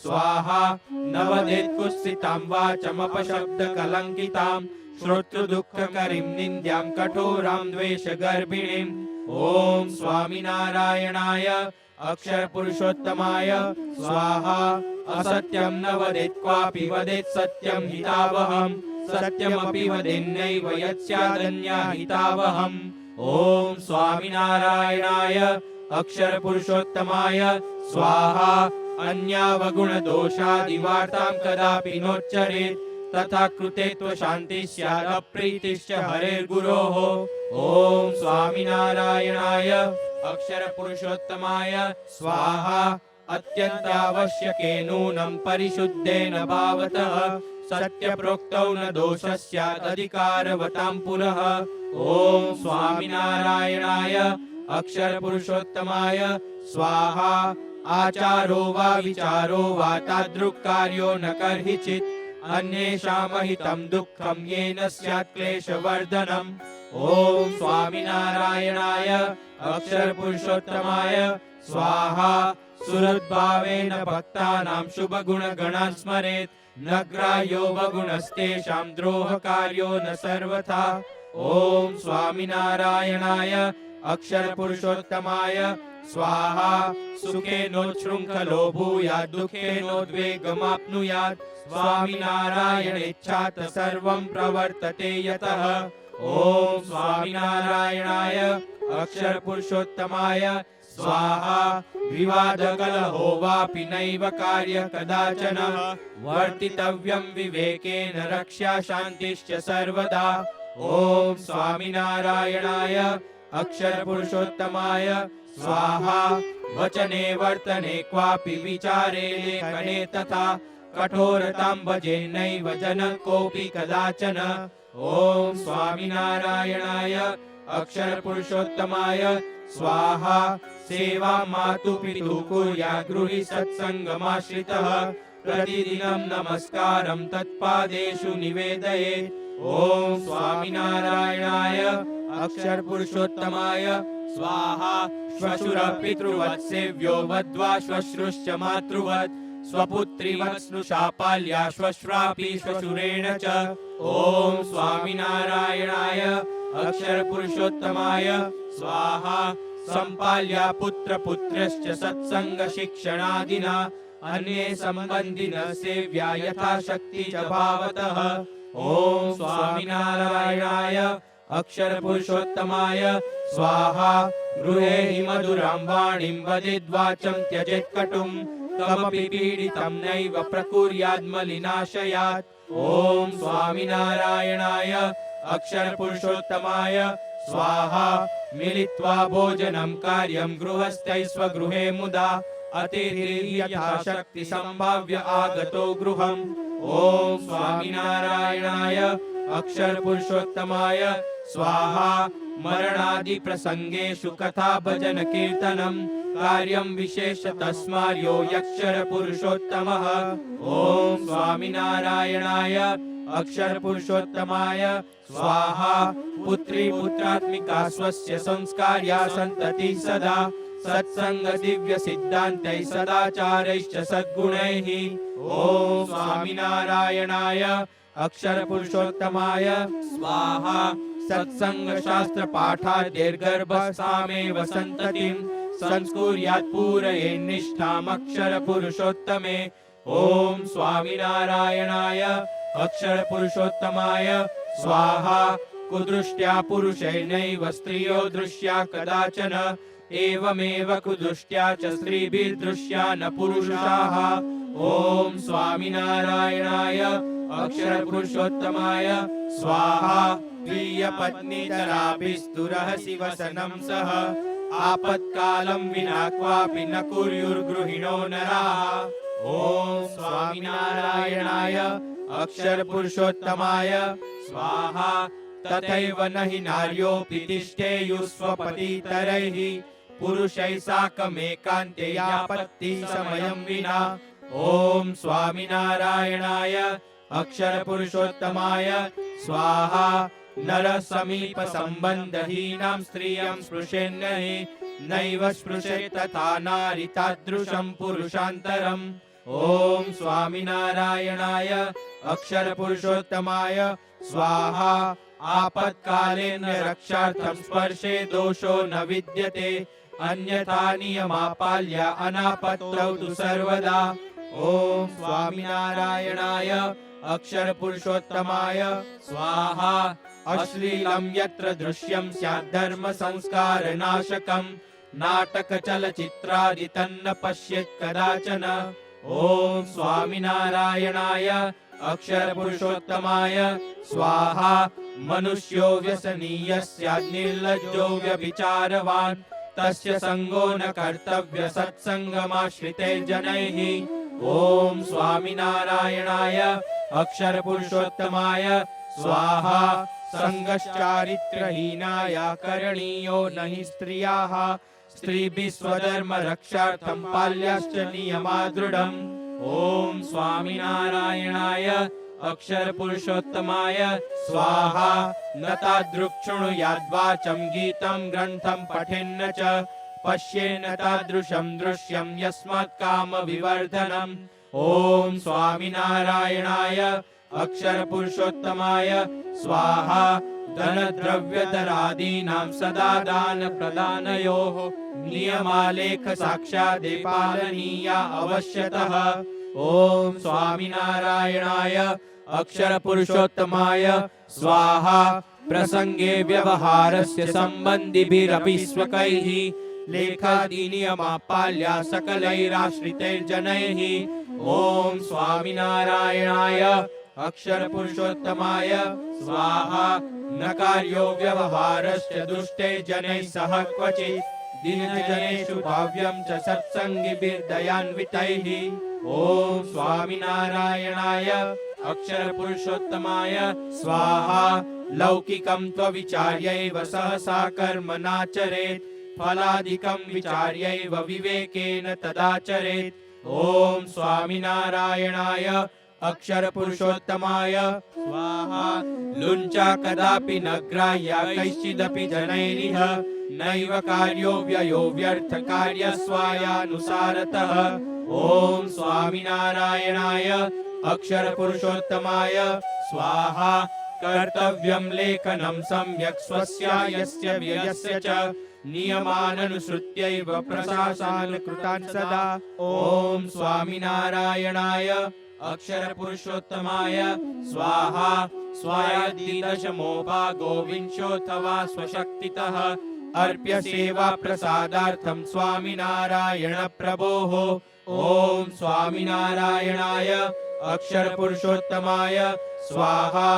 Speaker 1: स्वाहा। न वदेत् कुत्सितां वाचमपशब्दकलङ्कितां श्रोतृदुःखकरीं निन्द्यां कठोरां द्वेषगर्भिणीम्। ॐ स्वामिनारायणाय अक्षरपुरुषोत्तमाय स्वाहा। असत्यं न वदेत् क्वापि वदेत् सत्यं हितावहम्। सत्यमपि वदेन्नैव यत् स्यादन्यहितावहम्। ॐ स्वामिनारायणाय अक्षरपुरुषोत्तमाय स्वाहा। अन्यावगुणदोषादिवार्तां कदापि नोच्चरेत्। तथा कृते त्वशान्तिः स्यात् अप्रीतिश्च हरेर्गुरोः। ॐ स्वामिनारायणाय अक्षरपुरुषोत्तमाय स्वाहा। अत्यन्तावश्यके नूनं परिशुद्धेन भावतः सत्यप्रोक्तौ न दोषः स्यात् अधिकारवतां पुरः। ॐ स्वामिनारायणाय अक्षरपुरुषोत्तमाय स्वाहा। आचारो वा विचारो वा तादृक्कार्यो न कर्हिचित् अन्येषामहितं दुःखं येन स्यात् क्लेशवर्धनम्। ॐ स्वामिनारायणाय अक्षरपुरुषोत्तमाय स्वाहा। सुहृद्भावेन भक्तानां शुभगुणगणान् स्मरेत् न ग्राह्यो वगुणस्तेषां द्रोहकार्यो न सर्वथा। ॐ स्वामिनारायणाय अक्षरपुरुषोत्तमाय स्वाहा। सुखेनोच्छृङ्खलो भूयात् दुःखेनोद्वेगमाप्नुयात् स्वामिनारायणेच्छात् सर्वं प्रवर्तते यतः। ॐ स्वामिनारायणाय अक्षरपुरुषोत्तमाय स्वाहा। विवादकलहो वापि नैव कार्य कदाचन वर्तितव्यं विवेकेन रक्षा शान्तिश्च सर्वदा। ॐ स्वामिनारायणाय अक्षरपुरुषोत्तमाय स्वाहा। वचने वर्तने क्वापि विचारे लेखने तथा कठोरतां भजेन्नैव जनः कोऽपि कदाचन। ॐ स्वामिनारायणाय अक्षरपुरुषोत्तमाय स्वाहा। सेवा मातु पितु कुर्यात् गृही सत्सङ्गमाश्रितः प्रतिदिनं नमस्कारं तत्पादेषु निवेदयेत्। ॐ स्वामिनारायणाय अक्षरपुरुषोत्तमाय स्वाहा। श्वशुरः पितृवत् सेव्यो वद्वा श्वश्रुश्च मातृवत् स्वपुत्रीवत् स्नुषा पाल्या श्वश्रापि श्वशुरेण च। ॐ स्वामिनारायणाय अक्षरपुरुषोत्तमाय स्वाहा। सम्पाल्या पुत्रपुत्रश्च सत्सङ्गशिक्षणादिना अन्ये सम्बन्धिनः सेव्या यथाशक्ति च भावतः। ॐ स्वामिनारायणाय अक्षरपुरुषोत्तमाय स्वाहा। गृहे हि मधुरां वाणीं वदेद्वाचं त्यजेत् कटुं कमपि पीडितं नैव प्रकुर्यात् मलिनाशयात्। ॐ स्वामिनारायणाय अक्षरपुरुषोत्तमाय स्वाहा। मिलित्वा भोजनं कार्यं गृहस्थैः स्वगृहे मुदा अतिर्यथाशक्ति सम्भाव्य आगतो गृहम्। ॐ स्वामिनारायणाय अक्षरपुरुषोत्तमाय स्वाहा। मरणादि प्रसंगेषु कथा भजन कीर्तनं कार्यं विशेषतः स्मार्यो यक्षरपुरुषोत्तमः। ॐ स्वामिनारायणाय अक्षरपुरुषोत्तमाय स्वाहा। पुत्री पुत्रात्मिका स्वस्य संस्कार्या सन्ततिः सदा सत्संग दिव्य सिद्धान्तैः सदाचारैश्च सद्गुणैः। ॐ स्वामिनारायणाय अक्षरपुरुषोत्तमाय स्वाहा। सत्संग शास्त्र पाठाद्यैर्गर्भस्थामेव सन्ततिं संस्कुर्यात् पूरयेन् निष्ठाम् अक्षरपुरुषोत्तमे। ॐ स्वामिनारायणाय अक्षरपुरुषोत्तमाय स्वाहा। कुदृष्ट्या पुरुषैर्नैव स्त्रियो दृश्या कदाचन एवमेव कुदृष्ट्या च स्त्रीभिर्दृश्या न पुरुषाः। ॐ स्वामिनारायणाय अक्षरपुरुषोत्तमाय स्वाहा। प्रियपत्नीतराभिस्तुरहसि वसनं सह आपत्कालं विना क्वापि न कुर्युर्गृहिणो नराः। ॐ स्वामिनारायणाय अक्षरपुरुषोत्तमाय स्वाहा। तथैव न हि नार्योऽपि तिष्ठेयुः स्वपतितरैः पुरुषैः साकमेकान्ते यापत्ति समयं विना। ॐ स्वामिनारायणाय अक्षरपुरुषोत्तमाय स्वाहा। नरः समीपसम्बन्धहीनां स्त्रियं स्पृशेन्नहि नैव स्पृशेत् तथा नारी तादृशं पुरुषान्तरम्। ॐ स्वामिनारायणाय अक्षरपुरुषोत्तमाय स्वाहा। आपत्कालेन रक्षार्थं स्पर्शे दोषो न विद्यते अन्यथा नियमापाल्य अनापत्तौ तु सर्वदा। ॐ स्वामिनारायणाय अक्षरपुरुषोत्तमाय स्वाहा। अश्लीलं यत्र दृश्यं स्यात् धर्मसंस्कारनाशकं नाटकचलचित्रादि तन्न पश्येत् कदाचन। ॐ स्वामिनारायणाय अक्षरपुरुषोत्तमाय स्वाहा। मनुष्यो व्यसनीयः स्यात् निर्लज्जो व्यभिचारवान् तस्य संगो न कर्तव्य सत्संगमाश्रितैर्जनैः। ॐ स्वामिनारायणाय अक्षरपुरुषोत्तमाय स्वाहा। संगश्चारित्रहीनाय करणीयो न हि स्त्रियाः स्त्रीभिः स्वधर्मरक्षार्थं पाल्याश्च नियमा दृढम्। ॐ स्वामिनारायणाय अक्षरपुरुषोत्तमाय स्वाहा। न तादृक्शृणुयाद्वाचं गीतं ग्रन्थं पठेन्न च पश्येन्न तादृशं दृश्यं यस्मात् कामविवर्धनम्। ॐ स्वामिनारायणाय अक्षरपुरुषोत्तमाय स्वाहा। धनद्रव्यधरादीनां सदा दानप्रदानयोः नियमालेख साक्षादे पालनीया अवश्यतः। ॐ स्वामिनारायणाय अक्षरपुरुषोत्तमाय स्वाहा। प्रसंगे व्यवहारस्य सम्बन्धिभिरपि स्वकैः लेखादिनियमापाल्या सकलैराश्रितैर्जनैः। ॐ स्वामिनारायणाय अक्षरपुरुषोत्तमाय स्वाहा। न कार्यो व्यवहारस्य दुष्टैर्जनैः सह क्वचित् दीनजनेषु भाव्यं च सत्सङ्गिभिर्दयान्वितैः। ॐ स्वामिनारायणाय अक्षरपुरुषोत्तमाय स्वाहा। लौकिकं त्वविचार्यैव सहसा कर्म नाचरेत् फलादिकं विचार्यैव विवेकेन तदाचरेत्। ॐ स्वामिनारायणाय अक्षरपुरुषोत्तमाय स्वाहा। लुञ्चा कदापि न ग्राह्या कैश्चिदपि जनैरिह नैव कार्यो व्ययो व्यर्थ कार्यस्वायानुसारतः। ॐ स्वामिनारायणाय अक्षरपुरुषोत्तमाय स्वाहा। कर्तव्यं लेखनं सम्यक् स्वस्यायस्य व्ययस्य च नियमाननुसृत्यैव प्रशासान् कृतान् सदा। ॐ स्वामिनारायणाय अक्षरपुरुषोत्तमाय स्वाहा। स्वायदीदशमो भागो विंशोऽथवा स्वशक्तितः अर्प्य सेवा प्रसादार्थं स्वामिनारायण प्रभोः। ॐ स्वामिनारायणाय अक्षरपुरुषोत्तमाय स्वाहा।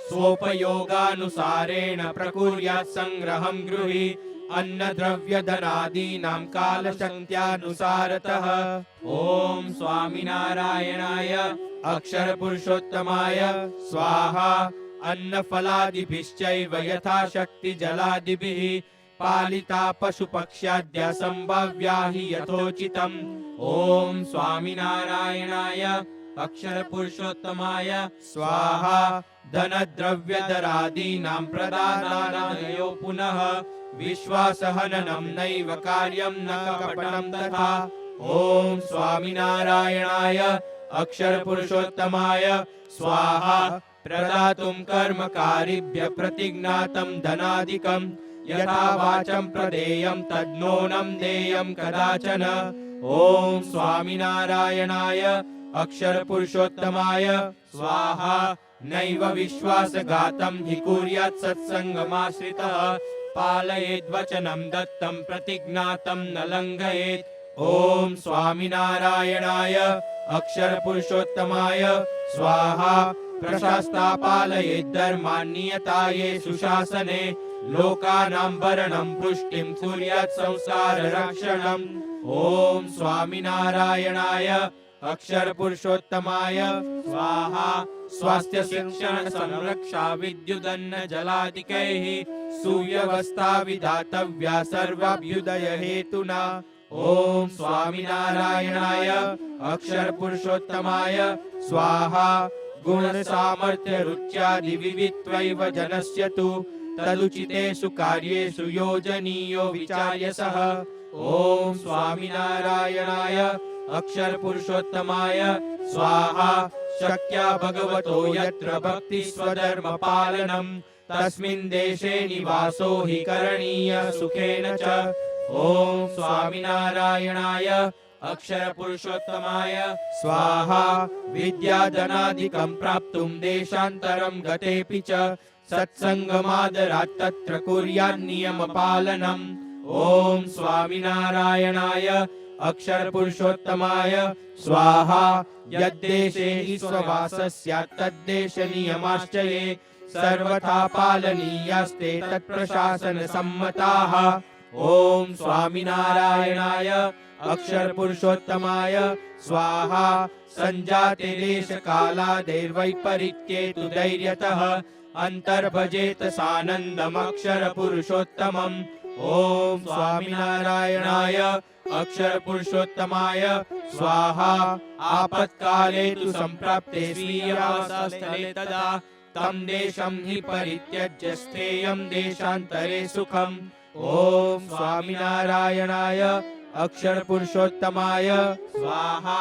Speaker 1: स्वोपयोगानुसारेण प्रकुर्यात् संग्रहं गृही अन्नद्रव्यधनादीनां कालशक्त्यानुसारतः। ॐ स्वामिनारायणाय अक्षरपुरुषोत्तमाय स्वाहा। अन्नफलादिभिश्चैव यथाशक्ति जलादिभिः पालिता पशुपक्ष्याद्या सम्भाव्या हि यथोचितम्। ॐ स्वामिनारायणाय अक्षरपुरुषोत्तमाय स्वाहा। धनद्रव्यधरादीनां प्रदानादयो पुनः विश्वासहननं नैव कार्यं न कपटं तथा। ॐ स्वामिनारायणाय अक्षरपुरुषोत्तमाय स्वाहा। प्रदातुं कर्मकारिभ्यः प्रतिज्ञातं धनादिकं यथा वाचं प्रदेयं तद्नूनं देयं कदाचन। ॐ स्वामिनारायणाय अक्षरपुरुषोत्तमाय स्वाहा। नैव विश्वासघातं हि कुर्यात् सत्सङ्गमाश्रितः पालयेद्वचनं दत्तं प्रतिज्ञातं न लङ्घयेत्। ॐ स्वामिनारायणाय अक्षरपुरुषोत्तमाय स्वाहा। प्रशास्ता पालयेत् धर्मान् नियताये सुशासने लोकानां भरणं पुष्टिं कुर्यात् संसाररक्षणम्। ॐ स्वामिनारायणाय अक्षर पुरुषोत्तमाय स्वाहा स्वास्थ्य शिक्षण संरक्षा विद्युदन्न जलादिकैः सुव्यवस्था विधातव्या सर्वाभ्युदय हेतुना। ओम स्वामिनारायणाय अक्षर पुरुषोत्तमाय स्वाहा गुण सामर्थ्य रुच्यादि विवित्वैव जनस्य तु तदुचितेषु कार्येषु योजनीयो विचार्य सः। ओम स्वामिनारायणाय अक्षर पुरुषोत्तमाय स्वाहा शक्या भगवतो यत्र भक्ति स्वधर्म पालनम् तस्मिन् देशे निवासो हि करणीय सुखेन च। ओम स्वामिनारायणाय अक्षर पुरुषोत्तमाय स्वाहा विद्याधनादिकं प्राप्तुं देशान्तरं गतेऽपि च सत्संगमादरात् तत्र कुर्यात् नियम पालनम्। ओम स्वामिनारायणाय अक्षर पुरुषोत्तमाय स्वाहा यद्देशे हि स्ववासः स्यात् तद्देश नियमाश्च ये सर्वथा पालनीयास्ते तत्प्रशासन सम्मताः। ओम स्वामिनारायणाय अक्षर पुरुषोत्तमाय स्वाहा संजाते देश कालादेर्वैपरीत्येतु धैर्यतः अंतर्भजेत सानन्दमक्षर पुरुषोत्तमम्। ओम स्वामिनारायणाय अक्षर पुरुषोत्तमाय स्वाहा आपत्काले तु संप्राप्ते स्वीयावासस्थले तदा तं देशं हि परित्यज्य स्थेयं देशान्तरे सुखम्। ओम स्वामिनारायणाय अक्षर पुरुषोत्तमाय स्वाहा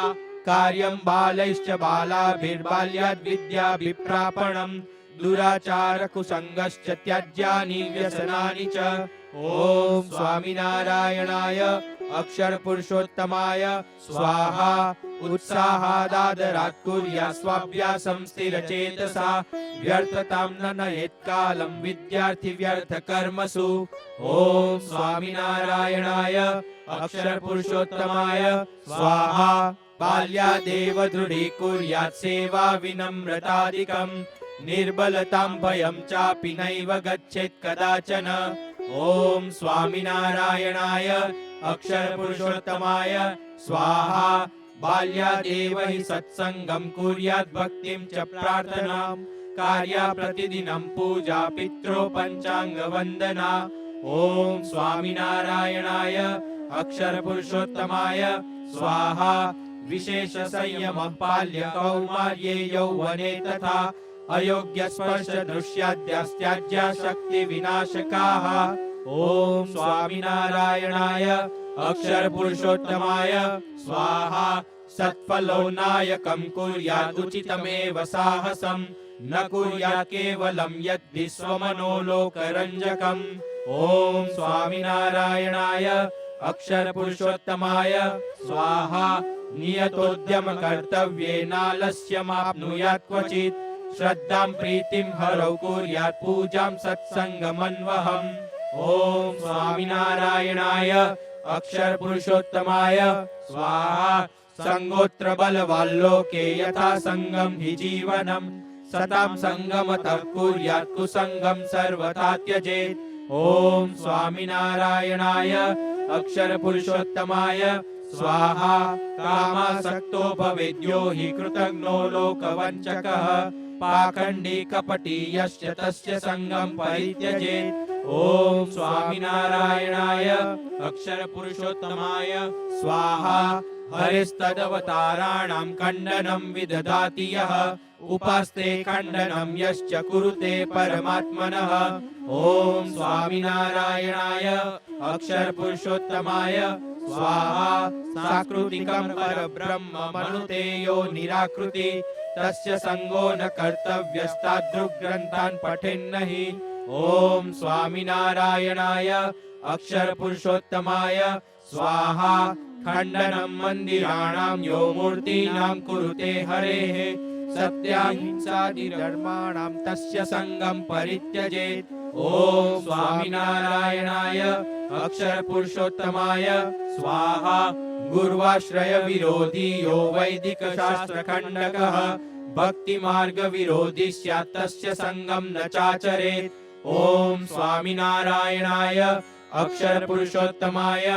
Speaker 1: कार्यं बालैश्च बालाभिर्बाल्याद् विद्याभिप्रापणम् दुराचार कुसंगश्च त्याज्यानि व्यसनानि च। ओम स्वामिनारायणाय अक्षर पुरुषोत्तमाय स्वाहा उत्साहादादरात् कुर्यात् स्वाभ्यासं स्थिरचेतसा व्यर्थतां न नयेत् कालं विद्यार्थी व्यर्थ कर्मसु। ओम स्वामिनारायणाय अक्षर पुरुषोत्तमाय स्वाहा बाल्यादेव दृढीकुर्यात् सेवा विनम्रतादिकम् निर्बलतां भयं चापि नैव गच्छेत् कदाचन। ओम स्वामिनारायणाय अक्षर पुरुषोत्तमाय स्वाहा बाल्यादेव हि सत्संगं कुर्यात् भक्तिं च प्रार्थनां कार्या प्रतिदिनं पूजा पित्रो पंचांग वंदना। ओम स्वामिनारायणाय अक्षर पुरुषोत्तमाय स्वाहा विशेष संयम पाल्य कौमार्ये यौवने तथा अयोग्य स्पर्श दृश्याद्यास्त्याज्या शक्ति विनाशकाः। ओम स्वामिनारायणाय अक्षर पुरुषोत्तमाय स्वाहा सत्फलोनायकं कुर्यात् उचितमेव साहसं न कुर्यात् केवलं यद्धि स्वमनोलोकरञ्जकम्। ओम स्वामिनारायणाय अक्षर पुरुषोत्तमाय स्वाहा नियतोद्यम कर्तव्ये नालस्यमाप्नुयात् क्वचित् श्रद्धां प्रीतिं हरौ कुर्यात् पूजां सत्संगमन्वहम्। ओम स्वामिनारायणाय अक्षर पुरुषोत्तमाय स्वाहा संगोत्र बलवाल्लोके यथा संगम हि जीवनम् सतां संगमतः कुर्यात् कुसंगं सर्वथा त्यजेत्। ओम स्वामिनारायणाय अक्षर पुरुषोत्तमाय स्वाहा कामासक्तो भवेद्यो हि कृतघ्नो लोकवञ्चकः पाखण्डी कपटी यश्च तस्य संगं परित्यजेत्। ओम स्वामिनारायणाय अक्षर पुरुषोत्तमाय स्वाहा हरिस्तदवताराणां खण्डनं विदधाति यः उपास्ते खण्डनं यश्च कुरुते परमात्मनः। ओम स्वामिनारायणाय अक्षर पुरुषोत्तमाय स्वाहा साकृतिकं परब्रह्म मनुते यो निराकृति तस्य संगो न कर्तव्यस्तादृग्रन्थान् पठेन्नहि। ओम स्वामिनारायणाय अक्षर पुरुषोत्तमाय स्वाहा खण्डनं मंदिराणां यो मूर्तीनां कुरुते हरेः सत्याहिंसादि धर्माणां तस्य संगं परित्यजेत्। ओम स्वामिनारायणाय अक्षर पुरुषोत्तमाय स्वाहा गुर्वाश्रय विरोधी यो वैदिक शास्त्र खण्डकः भक्ति मार्ग विरोधी स्यात् तस्य संगं न चाचरेत्। ओम स्वामिनारायणाय अक्षर पुरुषोत्तमाय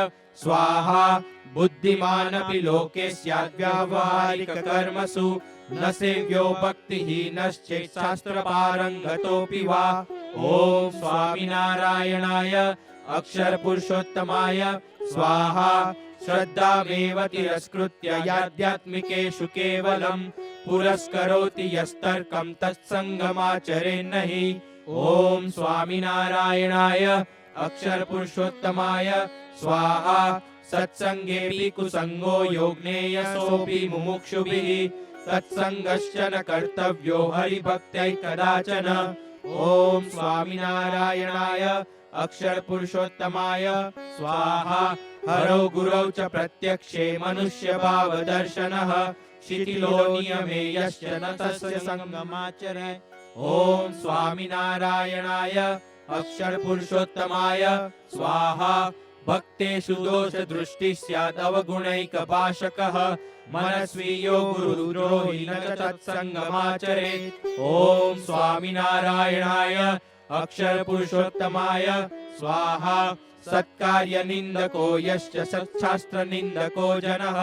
Speaker 1: स्वाहा बुद्धिमानपि लोके स्याद्व्यावहारिककर्मसु न सेव्यो भक्तिहीनश्चेत् शास्त्रपारङ्गतोऽपि वा। ॐ स्वामिनारायणाय अक्षरपुरुषोत्तमाय स्वाहा। श्रद्धामेव तिरस्कृत्य याध्यात्मिकेषु केवलं पुरस्करोति यस्तर्कं तत्सङ्गमाचरेन्नहि। ॐ स्वामिनारायणाय अक्षरपुरुषोत्तमाय स्वाहा। सत्सङ्गेऽपि कुसङ्गो योगनेयसोऽपि मुमुक्षुभिः तत्सङ्गश्च न कर्तव्यो हरिभक्त्यै कदाचन। ॐ स्वामिनारायणाय अक्षरपुरुषोत्तमाय स्वाहा। हरौ गुरौ च प्रत्यक्षे मनुष्यभावदर्शनः शिथिलो नियमे यश्च न तस्य सङ्गमाचरे। ॐ स्वामिनारायणाय अक्षरपुरुषोत्तमाय स्वाहा। भक्तेषु दोषदृष्टिः स्यादवगुणैकपाशकः मनस्वीयो गुरुद्रोही न च तत्सङ्गमाचरेत्। ॐ स्वामिनारायणाय अक्षरपुरुषोत्तमाय स्वाहा। सत्कार्यनिन्दको यश्च सच्छास्त्रनिन्दको जनः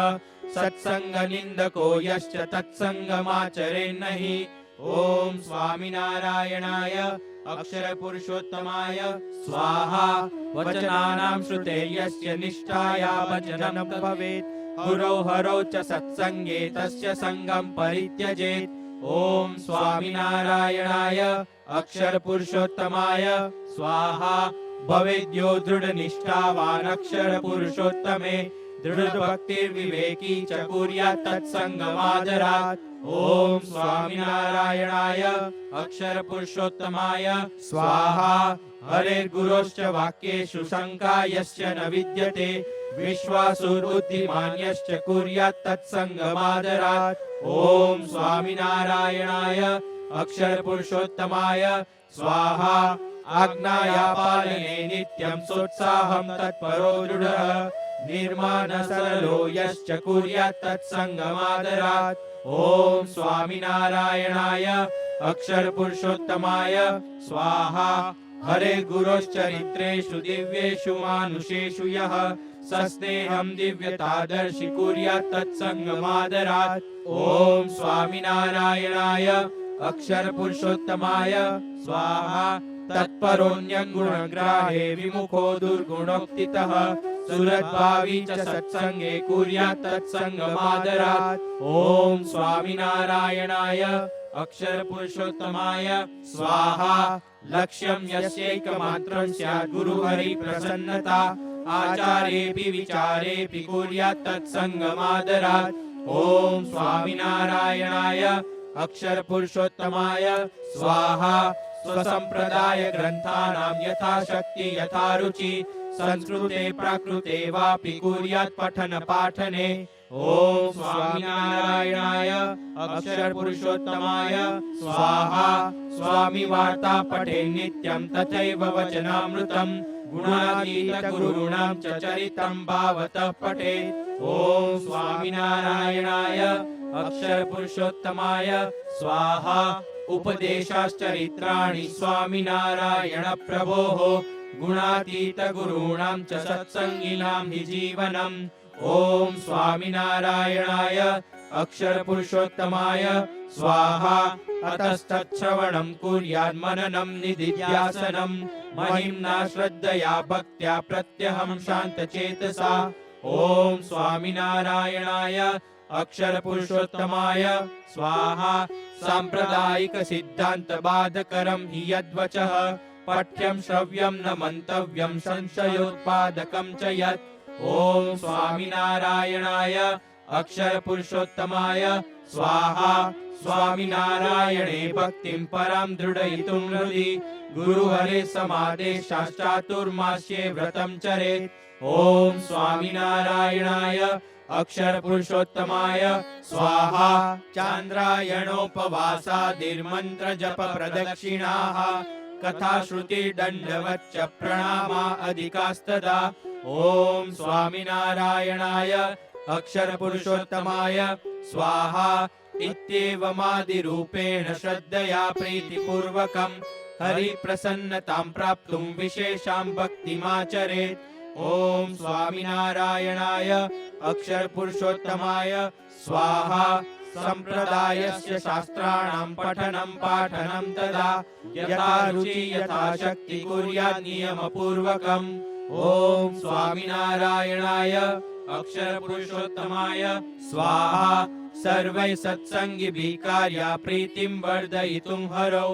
Speaker 1: सत्सङ्गनिन्दको यश्च तत्सङ्गमाचरेन्नहि। ॐ स्वामिनारायणाय अक्षरपुरुषोत्तमाय स्वाहा। वचनानां श्रुते यस्य निष्ठाया वचनं भवेत् गुरौ हरौ च सत्सङ्गे तस्य सङ्गं परित्यजेत्। ॐ स्वामिनारायणाय अक्षरपुरुषोत्तमाय स्वाहा। भवेद्यो दृढनिष्ठावान् अक्षरपुरुषोत्तमे दृढभक्तिर्विवेकी च कुर्यात् तत्सङ्गमादरात्। ॐ स्वामिनारायणाय अक्षरपुरुषोत्तमाय स्वाहा। हरेर्गुरोश्च वाक्येषु शङ्का यस्य न विद्यते विश्वासुर्बुद्धिमान् यश्च कुर्यात् तत्सङ्गमादरात्। ॐ स्वामिनारायणाय अक्षरपुरुषोत्तमाय स्वाहा। आज्ञाया पालने नित्यं सोत्साहं तत्परो दृढः निर्माणसरलो यश्च कुर्यात् तत्सङ्गमादरात्। ॐ स्वामिनारायणाय अक्षरपुरुषोत्तमाय स्वाहा। हरेर्गुरोश्चरित्रेषु दिव्येषु मानुषेषु यः सस्नेहं दिव्यतादर्शि कुर्यात् तत्सङ्गमादरात्। ॐ स्वामिनारायणाय अक्षरपुरुषोत्तमाय स्वाहा। तत्परोऽन्यगुणग्राहे विमुखो दुर्गुणोक्तितः सुहृद्भावी च सत्सङ्गे कुर्यात् तत्सङ्गमादरात्। ॐ स्वामिनारायणाय अक्षरपुरुषोत्तमाय स्वाहा। लक्ष्यं यस्यैकमात्रं स्यात् गुरुहरिप्रसन्नता आचारेऽपि विचारेऽपि कुर्यात् तत्सङ्गमादरात्। ॐ स्वामिनारायणाय अक्षरपुरुषोत्तमाय स्वाहा। स्वसम्प्रदाय ग्रन्थानां यथाशक्ति यथा रुचि संस्कृते प्राकृते वापि कुर्यात् पठन पाठने। ॐ स्वामिनारायणाय अक्षरपुरुषोत्तमाय स्वाहा। स्वामी वार्ता पठे नित्यं तथैव वचनामृतं गुणातीतगुरूणां च चरितं भावतः पठेत्। ॐ स्वामिनारायणाय अक्षरपुरुषोत्तमाय स्वाहा। उपदेशाश्चरित्राणि स्वामिनारायण प्रभोः गुणातीतगुरूणां च सत्सङ्गिनां हि जीवनम्। ॐ स्वामिनारायणाय अक्षरपुरुषोत्तमाय स्वाहा। अतस्तच्छ्रवणं कुर्यात् मननं निदिध्यासनं महिम्ना श्रद्धया भक्त्या प्रत्यहं शान्तचेतसा। ॐ स्वामिनारायणाय अक्षरपुरुषोत्तमाय स्वाहा। सांप्रदायिक सिद्धान्त बाधकरं हि यद्वचः पठ्यं श्रव्यं न मन्तव्यं संशयोत्पादकं च यत्। ॐ स्वामिनारायणाय अक्षरपुरुषोत्तमाय स्वाहा। स्वामिनारायणे भक्तिं परां दृढयितुं हृदि गुरुहरे समादेशाश्चातुर्मास्ये व्रतं चरेत्। ॐ स्वामिनारायणाय अक्षरपुरुषोत्तमाय स्वाहा। चान्द्रायणोपवासादिर्मन्त्र जप प्रदक्षिणाः कथाश्रुतिदण्डवच्च प्रणामा अधिकास्तदा। ॐ स्वामिनारायणाय अक्षरपुरुषोत्तमाय स्वाहा। इत्येवमादिरूपेण श्रद्धया प्रीतिपूर्वकं हरिप्रसन्नतां प्राप्तुं विशेषां भक्तिमाचरेत्। ॐ स्वामिनारायणाय अक्षरपुरुषोत्तमाय स्वाहा संप्रदायस्य शास्त्राणां पठनं पाठनं तदा यथा रुचि यथा शक्ति कुर्यात् नियमपूर्वकम्। ॐ स्वामिनारायणाय अक्षरपुरुषोत्तमाय स्वाहा सर्वैः सत्संगिभिः कार्या प्रीतिं वर्धयितुं हरौ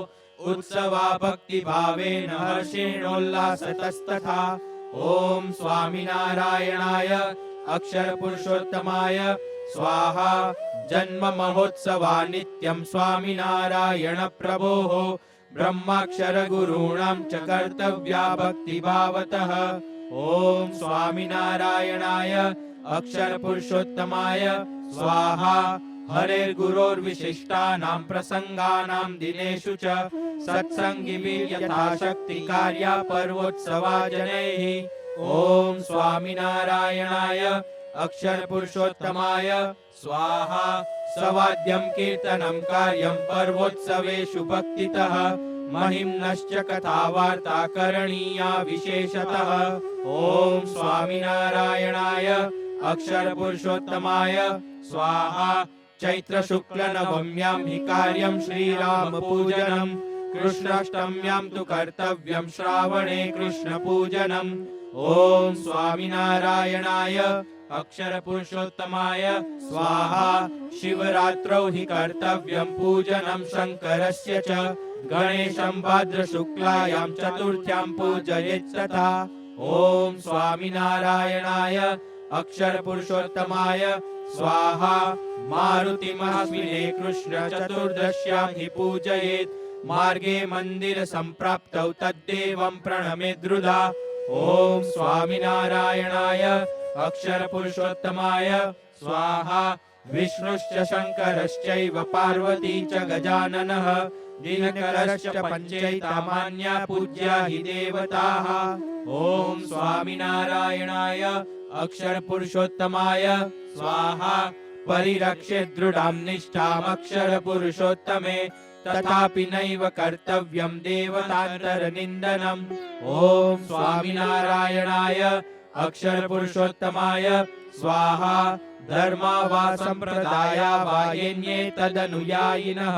Speaker 1: उत्सवा भक्तिभावेन हर्षेणोल्लासतस्तथा। ॐ स्वामिनारायणाय अक्षरपुरुषोत्तमाय स्वाहा जन्म महोत्सवा नित्यं स्वामिनारायण प्रभोः ब्रह्माक्षर गुरूणां च कर्तव्या भक्तिभावतः। ॐ स्वामिनारायणाय अक्षरपुरुषोत्तमाय स्वाहा हरेर्गुरोर्विशिष्टानां प्रसंगानां दिनेषु च सत्संगिभिः यथाशक्ति कार्या पर्वोत्सवा जनैः। ॐ स्वामिनारायणाय अक्षरपुरुषोत्तमाय स्वाहा सवाद्यं कीर्तनं कार्यं पर्वोत्सवेषु भक्तितः महिम्नश्च कथा वार्ता करणीया विशेषतः। ॐ स्वामिनारायणाय अक्षरपुरुषोत्तमाय स्वाहा चैत्र शुक्ल नवम्यां हि कार्यं श्रीराम पूजनं कृष्णाष्टम्यां तु कर्तव्यं श्रावणे कृष्ण पूजनम्। ॐ स्वामिनारायणाय अक्षरपुरुषोत्तमाय स्वाहा शिवरात्रौ हि कर्तव्यं पूजनं शङ्करस्य च गणेशं भाद्रशुक्लायां चतुर्थ्यां पूजयेत् तथा। ॐ स्वामिनारायणाय अक्षरपुरुषोत्तमाय स्वाहा मारुतिमहास्मिने कृष्ण चतुर्दश्यां हि पूजयेत् मार्गे मंदिर संप्राप्तौ तद्देवं प्रणमे द्रुधा। ॐ स्वामिनारायणाय अक्षरपुरुषोत्तमाय स्वाहा विष्णुश्च शङ्करश्चैव पार्वती च गजाननः दिनकरश्च पञ्चैतामान्या पूज्या हि देवताः। ॐ स्वामिनारायणाय अक्षरपुरुषोत्तमाय स्वाहा परिरक्षे दृढां निष्ठाम् अक्षरपुरुषोत्तमे तथापि नैव कर्तव्यं देवतान्तरनिन्दनम्। ॐ स्वामिनारायणाय अक्षरपुरुषोत्तमाय स्वाहा धर्मा वा संप्रदाया वा येन्ये तदनुयायिनः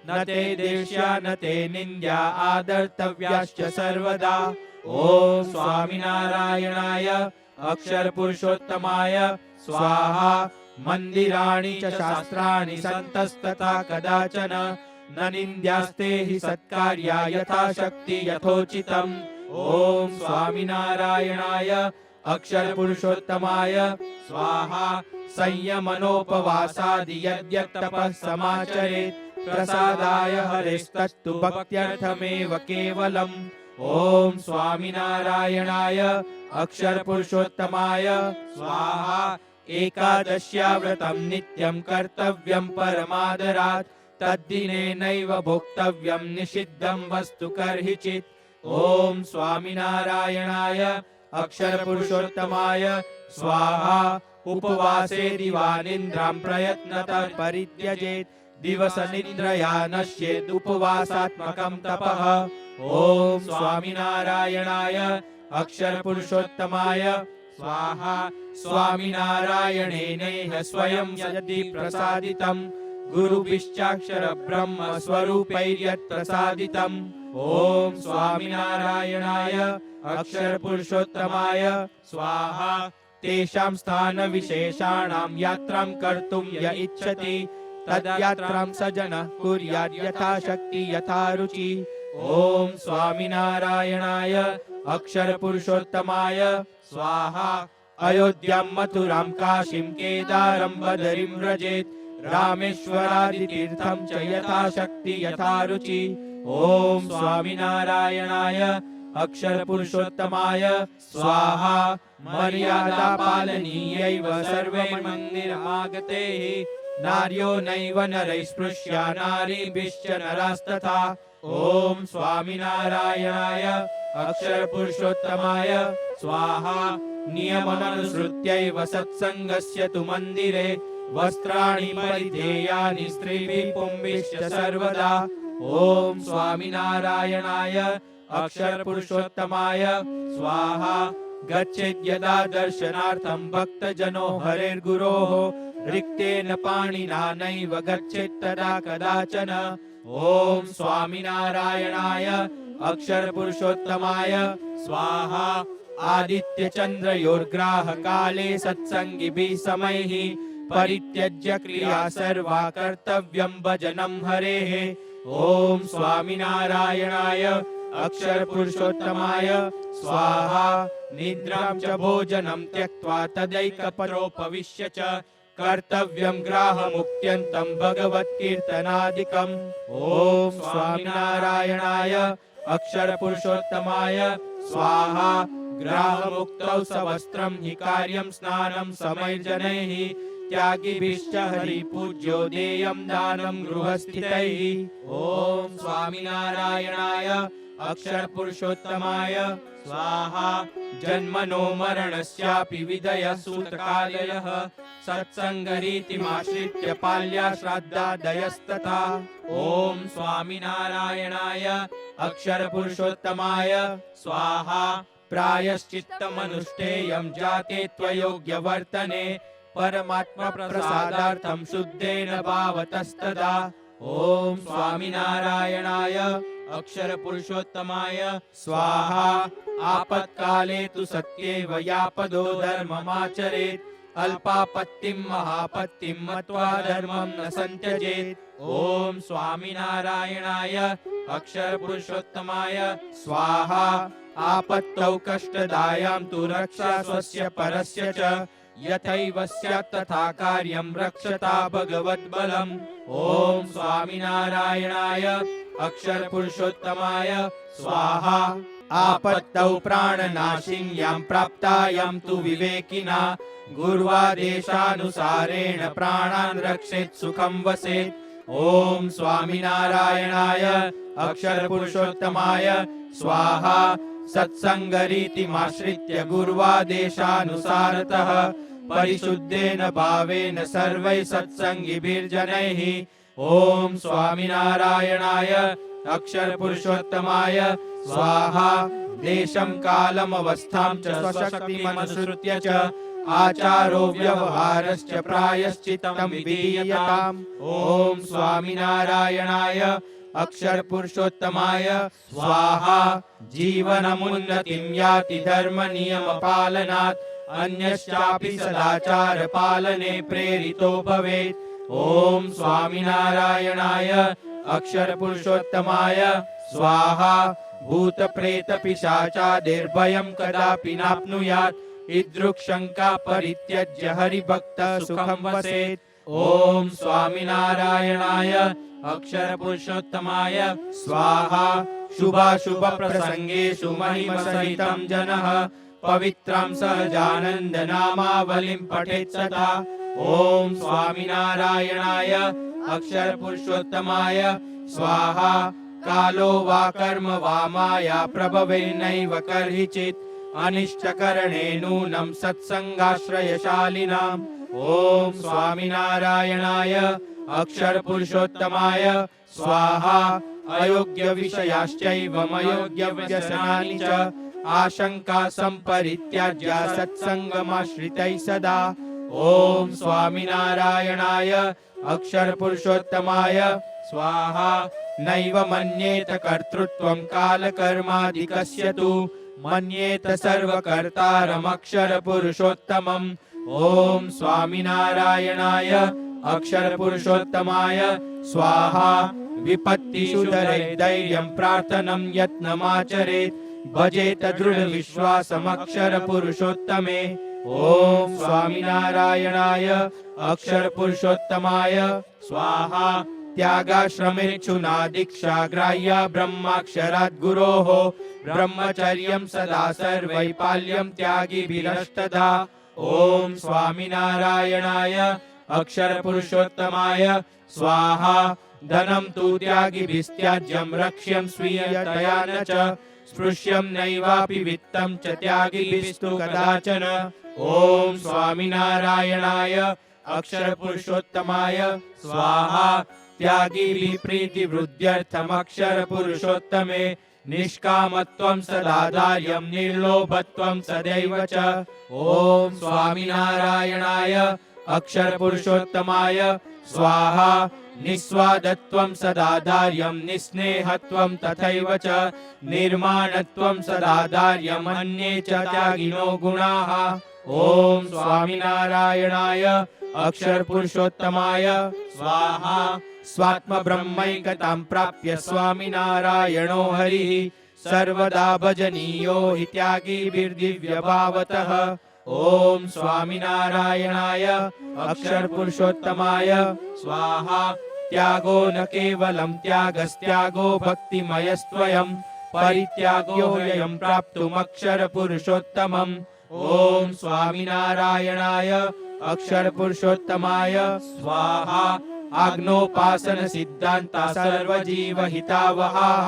Speaker 1: न ते देश्या न ते निन्द्या आदर्तव्याश्च सर्वदा। ॐ स्वामिनारायणाय अक्षरपुरुषोत्तमाय स्वाहा मंदिराणि च शास्त्राणि सन्तस्तथा कदाचन न निन्द्यास्ते हि सत्कार्या यथाशक्ति यथोचितम्। ॐ स्वामिनारायणाय अक्षरपुरुषोत्तमाय स्वाहा संयमनोपवासादि यद्यत्तपः समाचरेत् प्रसादाय हरेस्तस्तु भक्त्यर्थमेव केवलम्। ॐ स्वामिनारायणाय अक्षरपुरुषोत्तमाय स्वाहा एकादश्या व्रतं नित्यं कर्तव्यं परमादरात् तद्दिने नैव भोक्तव्यं निषिद्धं वस्तु कर्हिचित्। ॐ स्वामिनारायणाय अक्षरपुरुषोत्तमाय स्वाहा उपवासे दिवानिन्द्रां प्रयत्नतः परित्यजेत् दिवसनिन्द्रया नश्येत् उपवासात्मकं तपः। ॐ स्वामिनारायणाय अक्षरपुरुषोत्तमाय स्वाहा स्वामिनारायणेनैह स्वयं यदि प्रसादितं गुरुभिश्चाक्षर ब्रह्म स्वरूपैर्यत् प्रसादितम्। ॐ स्वामिनारायणाय अक्षरपुरुषोत्तमाय स्वाहा तेषां स्थानविशेषाणां यात्रां कर्तुं य इच्छति तद्यात्रां स जनः कुर्यात् यथाशक्ति यथा रुचि। ॐ स्वामिनारायणाय अक्षरपुरुषोत्तमाय स्वाहा अयोध्यां मथुरां काशीं केदारं बदरीं व्रजेत् रामेश्वरादितीर्थं च यथाशक्ति यथा रुचि। ॐ स्वामिनारायणाय अक्षरपुरुषोत्तमाय स्वाहा मर्यादा पालनीयैव सर्वैर्मन्दिरमागतैः नार्यो नैव नरैः स्पृश्या नारीभिश्च नरास्तथा। ॐ स्वामिनारायणाय अक्षरपुरुषोत्तमाय स्वाहा नियममनुसृत्यैव सत्सङ्गस्य तु मन्दिरे वस्त्राणि परिधेयानि स्त्रीभिः पुंभिश्च सर्वदा। ॐ स्वामिनारायणाय अक्षरपुरुषोत्तमाय स्वाहा गच्छेत् यदा दर्शनार्थं भक्तजनो हरेर्गुरोः रिक्तेन पाणिना नैव गच्छेत् तदा कदाचन। ॐ स्वामिनारायणाय अक्षर पुरुषोत्तमाय स्वाहा। आदित्य चंद्रयोर्ग्राह काले सत्संगिभिः समैः परित्यज्य क्रिया सर्वा कर्तव्यं भजनं हरेः। ॐ स्वामिनारायणाय अक्षर पुरुषोत्तमाय स्वाहा। निद्रां च भोजनं त्यक्त्वा तदैकपरोपविश्य च कर्तव्यं ग्राहमुक्त्यन्तं भगवत्कीर्तनादिकम्। ॐ स्वामिनारायणाय अक्षर पुरुषोत्तमाय स्वाहा। ग्राहमुक्तौ सवस्त्रं हि कार्यं स्नानं समैर्जनैः त्यागिभिश्च हरिपूज्यो देयं दानं गृहस्थितैः। ॐ स्वामिनारायणाय अक्षर पुरुषोत्तमाय स्वाहा। जन्मनो मरणस्यापि विदयः सूतकालयः सत्संगरीतिमाश्रित्य पाल्या श्राद्धादयस्तथा। ॐ स्वामिनारायणाय अक्षर पुरुषोत्तमाय स्वाहा। प्रायश्चित्तमनुष्ठेयं जाते त्वयोग्यवर्तने परमात्मा प्रसादार्थं शुद्धेन भावतस्तदा। ॐ स्वामिनारायणाय अक्षर पुरुषोत्तमाय स्वाहा। आपत्काले तु सत्येव यापदो धर्ममाचरेत् अल्पापत्तिं महापत्तिं मत्वा धर्मं न सन्त्यजेत्। ॐ स्वामिनारायणाय अक्षर पुरुषोत्तमाय स्वाहा। आपत्तौ कष्टदायां तु रक्षा स्वस्य परस्य च यथैव स्यात् तथा कार्यं रक्षता भगवद्बलम्। ॐ स्वामिनारायणाय अक्षर पुरुषोत्तमाय स्वाहा। आपत्तौ प्राणनाशिन्यां प्राप्तायां तु विवेकिना गुर्वादेशानुसारेण प्राणान् रक्षेत् सुखं वसेत्। ॐ स्वामिनारायणाय अक्षर पुरुषोत्तमाय स्वाहा। सत्संगरीतिमाश्रित्य गुर्वादेशानुसारतः परिशुद्धेन भावेन सर्वैः सत्संगिभिर्जनैः। ॐ स्वामिनारायणाय अक्षर पुरुषोत्तमाय स्वाहा। देशं कालमवस्थां च स्वशक्तिमनुसृत्य च आचारो व्यवहारश्च प्रायश्चित्तं विधीयताम्। ॐ स्वामिनारायणाय अक्षर पुरुषोत्तमाय स्वाहा। जीवनमुन्नतिं याति धर्म नियम पालनात् अन्यश्चापि सदाचार पालने प्रेरितो भवेत्। ॐ स्वामिनारायणाय अक्षर पुरुषोत्तमाय स्वाहा। भूत प्रेत पिशाचादिर्भयं कदापि नाप्नुयात् इदृक्शङ्का परित्यज्य हरिभक्त सुखं वसेत्। ॐ स्वामिनारायणाय अक्षर पुरुषोत्तमाय स्वाहा। शुभाशुभ प्रसंगेषु महिमसहितं जनः पवित्रं सहजानन्द नामावलिं पठेत् सदा। ॐ स्वामिनारायणाय अक्षर पुरुषोत्तमाय स्वाहा। कालो वा कर्म वा माया प्रभवेनैव कर्हिचित् अनिष्टकरणे नूनं सत्संगाश्रयशालिनाम्। ॐ स्वामिनारायणाय अक्षर पुरुषोत्तमाय स्वाहा। अयोग्य विषयाश्चैव अयोग्य व्यसनानि च आशंका संपरित्याज्य सत्संगमाश्रितैः सदा। ॐ स्वामिनारायणाय अक्षर पुरुषोत्तमाय स्वाहा। नैव मन्येत कर्तृत्वं कालकर्मादिकस्य तु मन्येत सर्वकर्तारमक्षर पुरुषोत्तमम्। ॐ स्वामिनारायणाय अक्षर पुरुषोत्तमाय स्वाहा। विपत्तिषु धैर्यं प्रार्थनं यत्नमाचरेत् भजेत दृढ विश्वासमक्षर पुरुषोत्तमे। ॐ स्वामिनारायणाय अक्षर पुरुषोत्तमाय स्वाहा। त्यागाश्रमेच्छुना दीक्षा ग्राह्या ब्रह्माक्षरात् गुरोः ब्रह्मचर्यं सदा सर्वैपाल्यं त्यागिभिरष्टधा। ॐ स्वामिनारायणाय अक्षर पुरुषोत्तमाय स्वाहा। धनं तु त्यागिभिस्त्याज्यं रक्ष्यं स्वीयतया न च स्पृश्यं नैवापि वित्तं च त्यागिभिस्तु कदाचन। ॐ स्वामिनारायणाय अक्षर पुरुषोत्तमाय स्वाहा। त्यागिभिः प्रीतिवृद्ध्यर्थमक्षर पुरुषोत्तमे निष्कामत्वं सदाधार्यं निर्लोभत्वं सदैव च। ॐ स्वामिनारायणाय अक्षरपुरुषोत्तमाय स्वाहा। निस्वादत्वं सदाधार्यं निस्नेहत्वं तथैव च। निर्माणत्वं सदाधार्यं अन्ये च त्यागिनो गुणाः। ॐ स्वामिनारायणाय अक्षरपुरुषोत्तमाय स्वाहा। स्वात्मब्रह्मैकतां प्राप्य स्वामिनारायणो हरिः सर्वदा भजनीयो हि त्यागीभिर्दिव्यभावतः। ॐ स्वामिनारायणाय अक्षरपुरुषोत्तमाय स्वाहा। त्यागो न केवलं त्यागस्त्यागो भक्तिमयस्त्वयं परित्यागो ह्ययं प्राप्तुमक्षरपुरुषोत्तमम्। ॐ स्वामिनारायणाय अक्षरपुरुषोत्तमाय स्वाहा। आग्नोपासन सिद्धान्ता सर्वजीवहितावहाः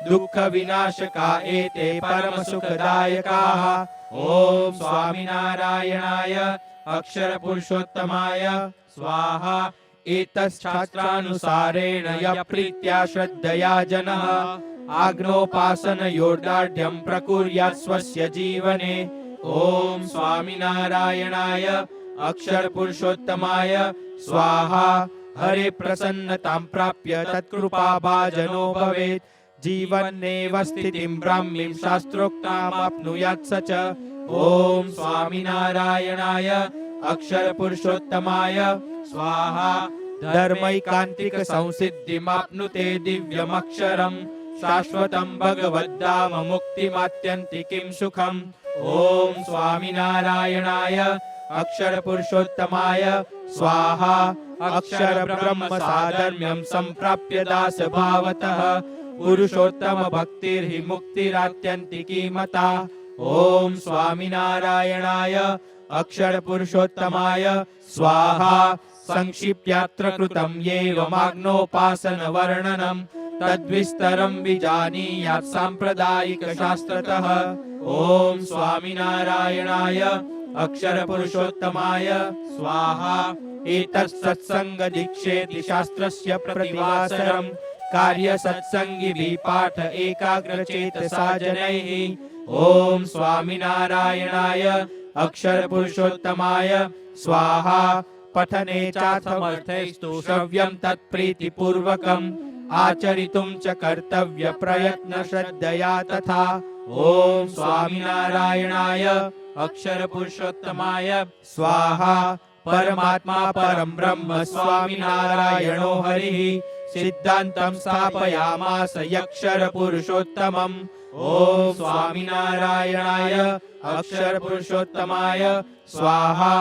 Speaker 1: दुःख विनाशका एते परम सुखदायकाः। ॐ स्वामिनारायणाय अक्षरपुरुषोत्तमाय स्वाहा। एतच्छास्त्रानुसारेण यः प्रीत्या श्रद्धया जनः आग्नोपासनयोर्दार्ढ्यं प्रकुर्यात् स्वस्य जीवने। ॐ स्वामिनारायणाय अक्षरपुरुषोत्तमाय स्वाहा। हरे प्रसन्नतां प्राप्य तत्कृपाभाजनो भवेत् जीवन्नेव स्थितिं ब्राह्मीं शास्त्रोक्तामाप्नुयात् स च। ॐ स्वामिनारायणाय अक्षरपुरुषोत्तमाय स्वाहा। धर्मैकान्तिक संसिद्धिमाप्नुते दिव्यमक्षरम् शाश्वतं भगवद्धाम मुक्तिमात्यन्तिकीं सुखम्। ॐ स्वामिनारायणाय अक्षरपुरुषोत्तमाय स्वाहा। अक्षर ब्रह्म साधर्म्यं सम्प्राप्य दासभावतः पुरुषोत्तम भक्तिर्हि मुक्तिरात्यन्तिकी मता। ॐ स्वामिनारायणाय अक्षरपुरुषोत्तमाय स्वाहा। संक्षिप्यात्र कृतं येवमाग्नोपासन वर्णनं तद्विस्तरं विजानीयात् साम्प्रदायिकशास्त्रतः। ॐ स्वामिनारायणाय अक्षरपुरुषोत्तमाय स्वाहा। एतत्सत्सङ्गदीक्षेति शास्त्रस्य प्रतिवासरं कार्यसत्सङ्गिभिः पाठ एकाग्रचेतसा जनैः। ॐ स्वामिनारायणाय अक्षरपुरुषोत्तमाय स्वाहा। पठने चार्थमर्थैस्तु श्रव्यं तत्प्रीतिपूर्वकम् आचरितुं च कर्तव्य प्रयत्न श्रद्धया तथा। ॐ स्वामिनारायणाय अक्षरपुरुषोत्तमाय स्वाहा। परमात्मा परं ब्रह्म स्वामिनारायणो हरिः सिद्धान्तं स्थापयामास यक्षरपुरुषोत्तमम्। ॐ स्वामिनारायणाय अक्षरपुरुषोत्तमाय स्वाहा।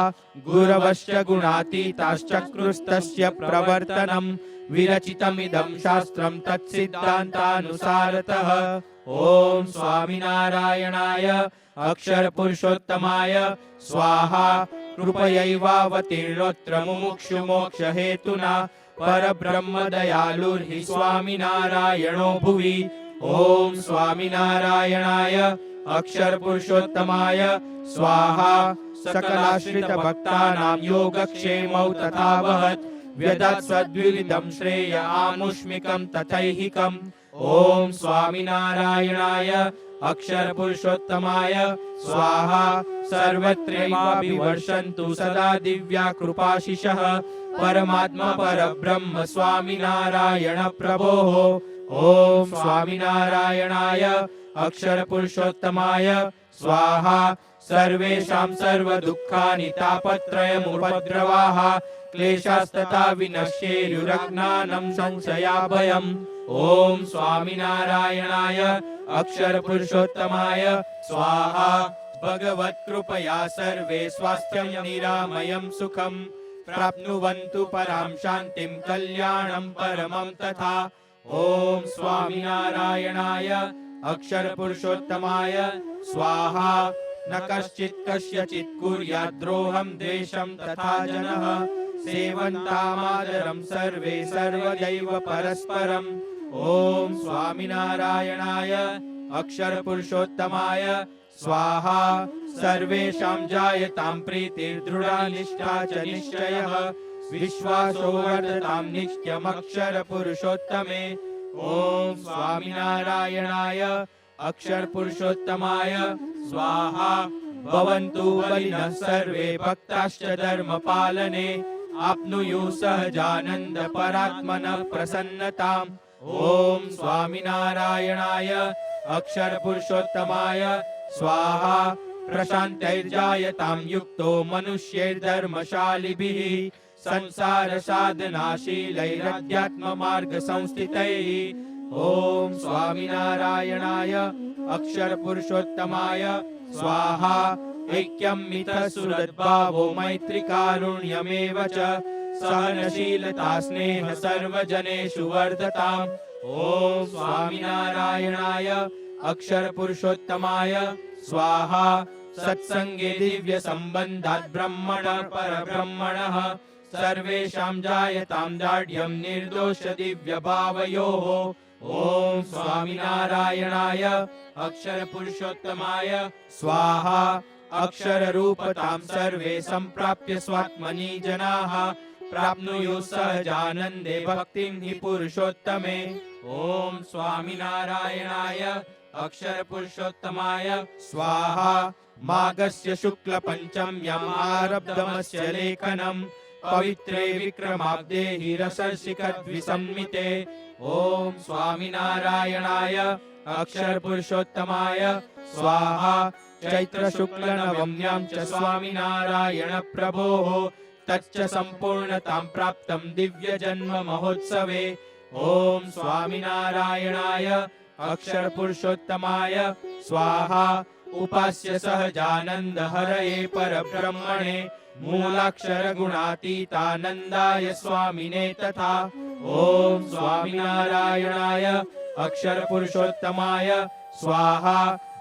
Speaker 1: गुरवश्च गुणातीताश्चक्रुस्तस्य प्रवर्तनं विरचितमिदं शास्त्रं तत्सिद्धान्तानुसारतः। ॐ स्वामिनारायणाय अक्षरपुरुषोत्तमाय स्वाहा। कृपयैवावतीर्णोऽत्र मुमुक्षुमोक्षहेतुना परब्रह्म दयालुर्हि स्वामिनारायणो भुवि। ॐ स्वामिनारायणाय अक्षरपुरुषोत्तमाय स्वाहा। सकलाश्रितभक्तानां योगक्षेमौ तथा वहत् व्यदत् सद्विविधं श्रेय आमुष्मिकं तथैहिकम्। ॐ स्वामिनारायणाय अक्षरपुरुषोत्तमाय स्वाहा। सर्वत्रैवाभिवर्षन्तु सदा दिव्या कृपाशिषः परमात्मा परब्रह्म स्वामिनारायण प्रभोः। ॐ स्वामिनारायणाय अक्षरपुरुषोत्तमाय स्वाहा। सर्वेषां सर्वदुःखानि तापत्रयमुपद्रवाः क्लेशास्तथा विनश्येयुरज्ञानं संशयाभयम्। ॐ स्वामिनारायणाय अक्षरपुरुषोत्तमाय स्वाहा। भगवत्कृपया सर्वे स्वास्थ्यं निरामयं सुखं प्राप्नुवन्तु परां शान्तिं कल्याणं परमं तथा। ॐ स्वामिनारायणाय अक्षरपुरुषोत्तमाय स्वाहा। न कश्चित् कस्यचित् कुर्यात् द्रोहं द्वेषं तथा जनः सेवन्तामादरं सर्वे सर्वदैव परस्परम्। ॐ स्वामिनारायणाय अक्षरपुरुषोत्तमाय स्वाहा। सर्वेषां जायतां प्रीतिर्दृढा निष्ठा च निश्चयः विश्वासो वर्धतां नित्यमक्षरपुरुषोत्तमे। ॐ स्वामिनारायणाय अक्षर पुरुषोत्तमाय स्वाहा। भवन्तु बलिनः सर्वे भक्ताश्च धर्म पालने आप्नुयुः सहजानन्द परात्मनः प्रसन्नताम्। ॐ स्वामिनारायणाय अक्षर पुरुषोत्तमाय स्वाहा। प्रशान्तैर्जायतां युक्तो मनुष्यैर्धर्मशालिभिः संसार साधनाशीलैरध्यात्म मार्ग संस्थितैः। ॐ स्वामिनारायणाय अक्षर पुरुषोत्तमाय स्वाहा। ऐक्यं मितः सुहृद्भावो मैत्रीकारुण्यमेव च सहनशीलता स्नेह सर्वजनेषु वर्धताम्। ॐ स्वामिनारायणाय अक्षर पुरुषोत्तमाय स्वाहा। सत्संगे दिव्य संबंधात् ब्रह्मणः परब्रह्मणः सर्वेषां जायतां दाढ्यं निर्दोष दिव्य भावयोः। ॐ स्वामिनारायणाय अक्षर पुरुषोत्तमाय स्वाहा। अक्षर रूपतां सर्वे संप्राप्य स्वात्मनि जनाः प्राप्नुयुः सहजानन्दे भक्तिं हि पुरुषोत्तमे। ॐ स्वामिनारायणाय अक्षर पुरुषोत्तमाय स्वाहा। माघस्य शुक्ल पंचम्याम् आरब्धमस्य लेखनम् पवित्रे विक्रमाब्दे हि रसर्षिकद्विसंमिते। ॐ स्वामिनारायणाय अक्षर पुरुषोत्तमाय स्वाहा। चैत्र शुक्ल नवम्यां च स्वामिनारायण प्रभोः तच्च संपूर्णतां प्राप्तं दिव्य जन्म महोत्सवे। ॐ स्वामिनारायणाय अक्षर पुरुषोत्तमाय स्वाहा। उपास्य सहजानंद हरये परब्रह्मणे मूलाक्षर गुणातीतानंदाय स्वामिने तथा। ॐ स्वामिनारायणाय अक्षर पुरुषोत्तमाय स्वाहा।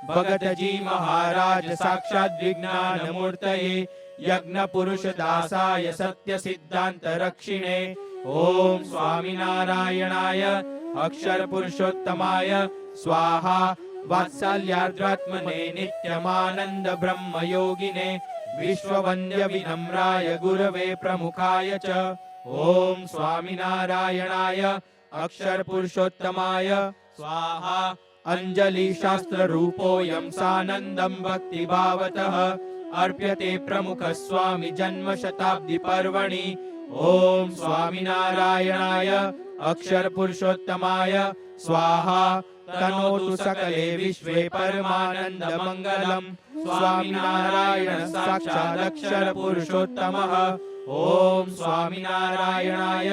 Speaker 1: भगत जी महाराज साक्षात् विज्ञान मूर्तये यज्ञ पुरुष दासाय सत्य सिद्धांत रक्षिणे। ॐ स्वामिनारायणाय अक्षर पुरुषोत्तमाय स्वाहा। वात्सल्यार्द्रात्मने नित्यमानंद ब्रह्म योगिने विश्ववन्द्य विनम्राय गुरवे प्रमुखाय च। ॐ स्वामिनारायणाय अक्षर पुरुषोत्तमाय स्वाहा। अंजलि शास्त्र रूपोऽयं सानन्दं भक्ति भावतः अर्प्यते प्रमुख स्वामी जन्म शताब्दी पर्वणि। ॐ स्वामिनारायणाय अक्षर पुरुषोत्तमाय स्वाहा। तनोतु सकले विश्वे परमानंद मंगलम् स्वामिनारायण साक्षादक्षर पुरुषोत्तमः। ॐ स्वामिनारायणाय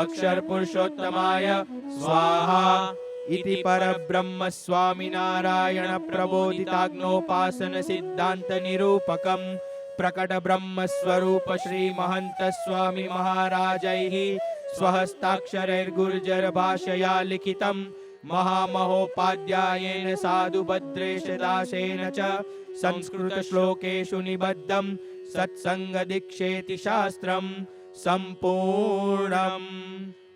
Speaker 1: अक्षर पुरुषोत्तमाय स्वाहा। इति परब्रह्म स्वामिनारायण प्रबोधिताग्नोपासन सिद्धांत निरूपकम् प्रकट ब्रह्म स्वरूप श्री महंत स्वामी महाराजैः स्वहस्ताक्षरैर्गुर्जर भाषया लिखितम् महामहोपाध्यायेन साधु भद्रेश दासेन च संस्कृत श्लोकेषु निबद्धं सत्संग दीक्षेति शास्त्रम् संपूर्णम्।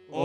Speaker 1: ॐ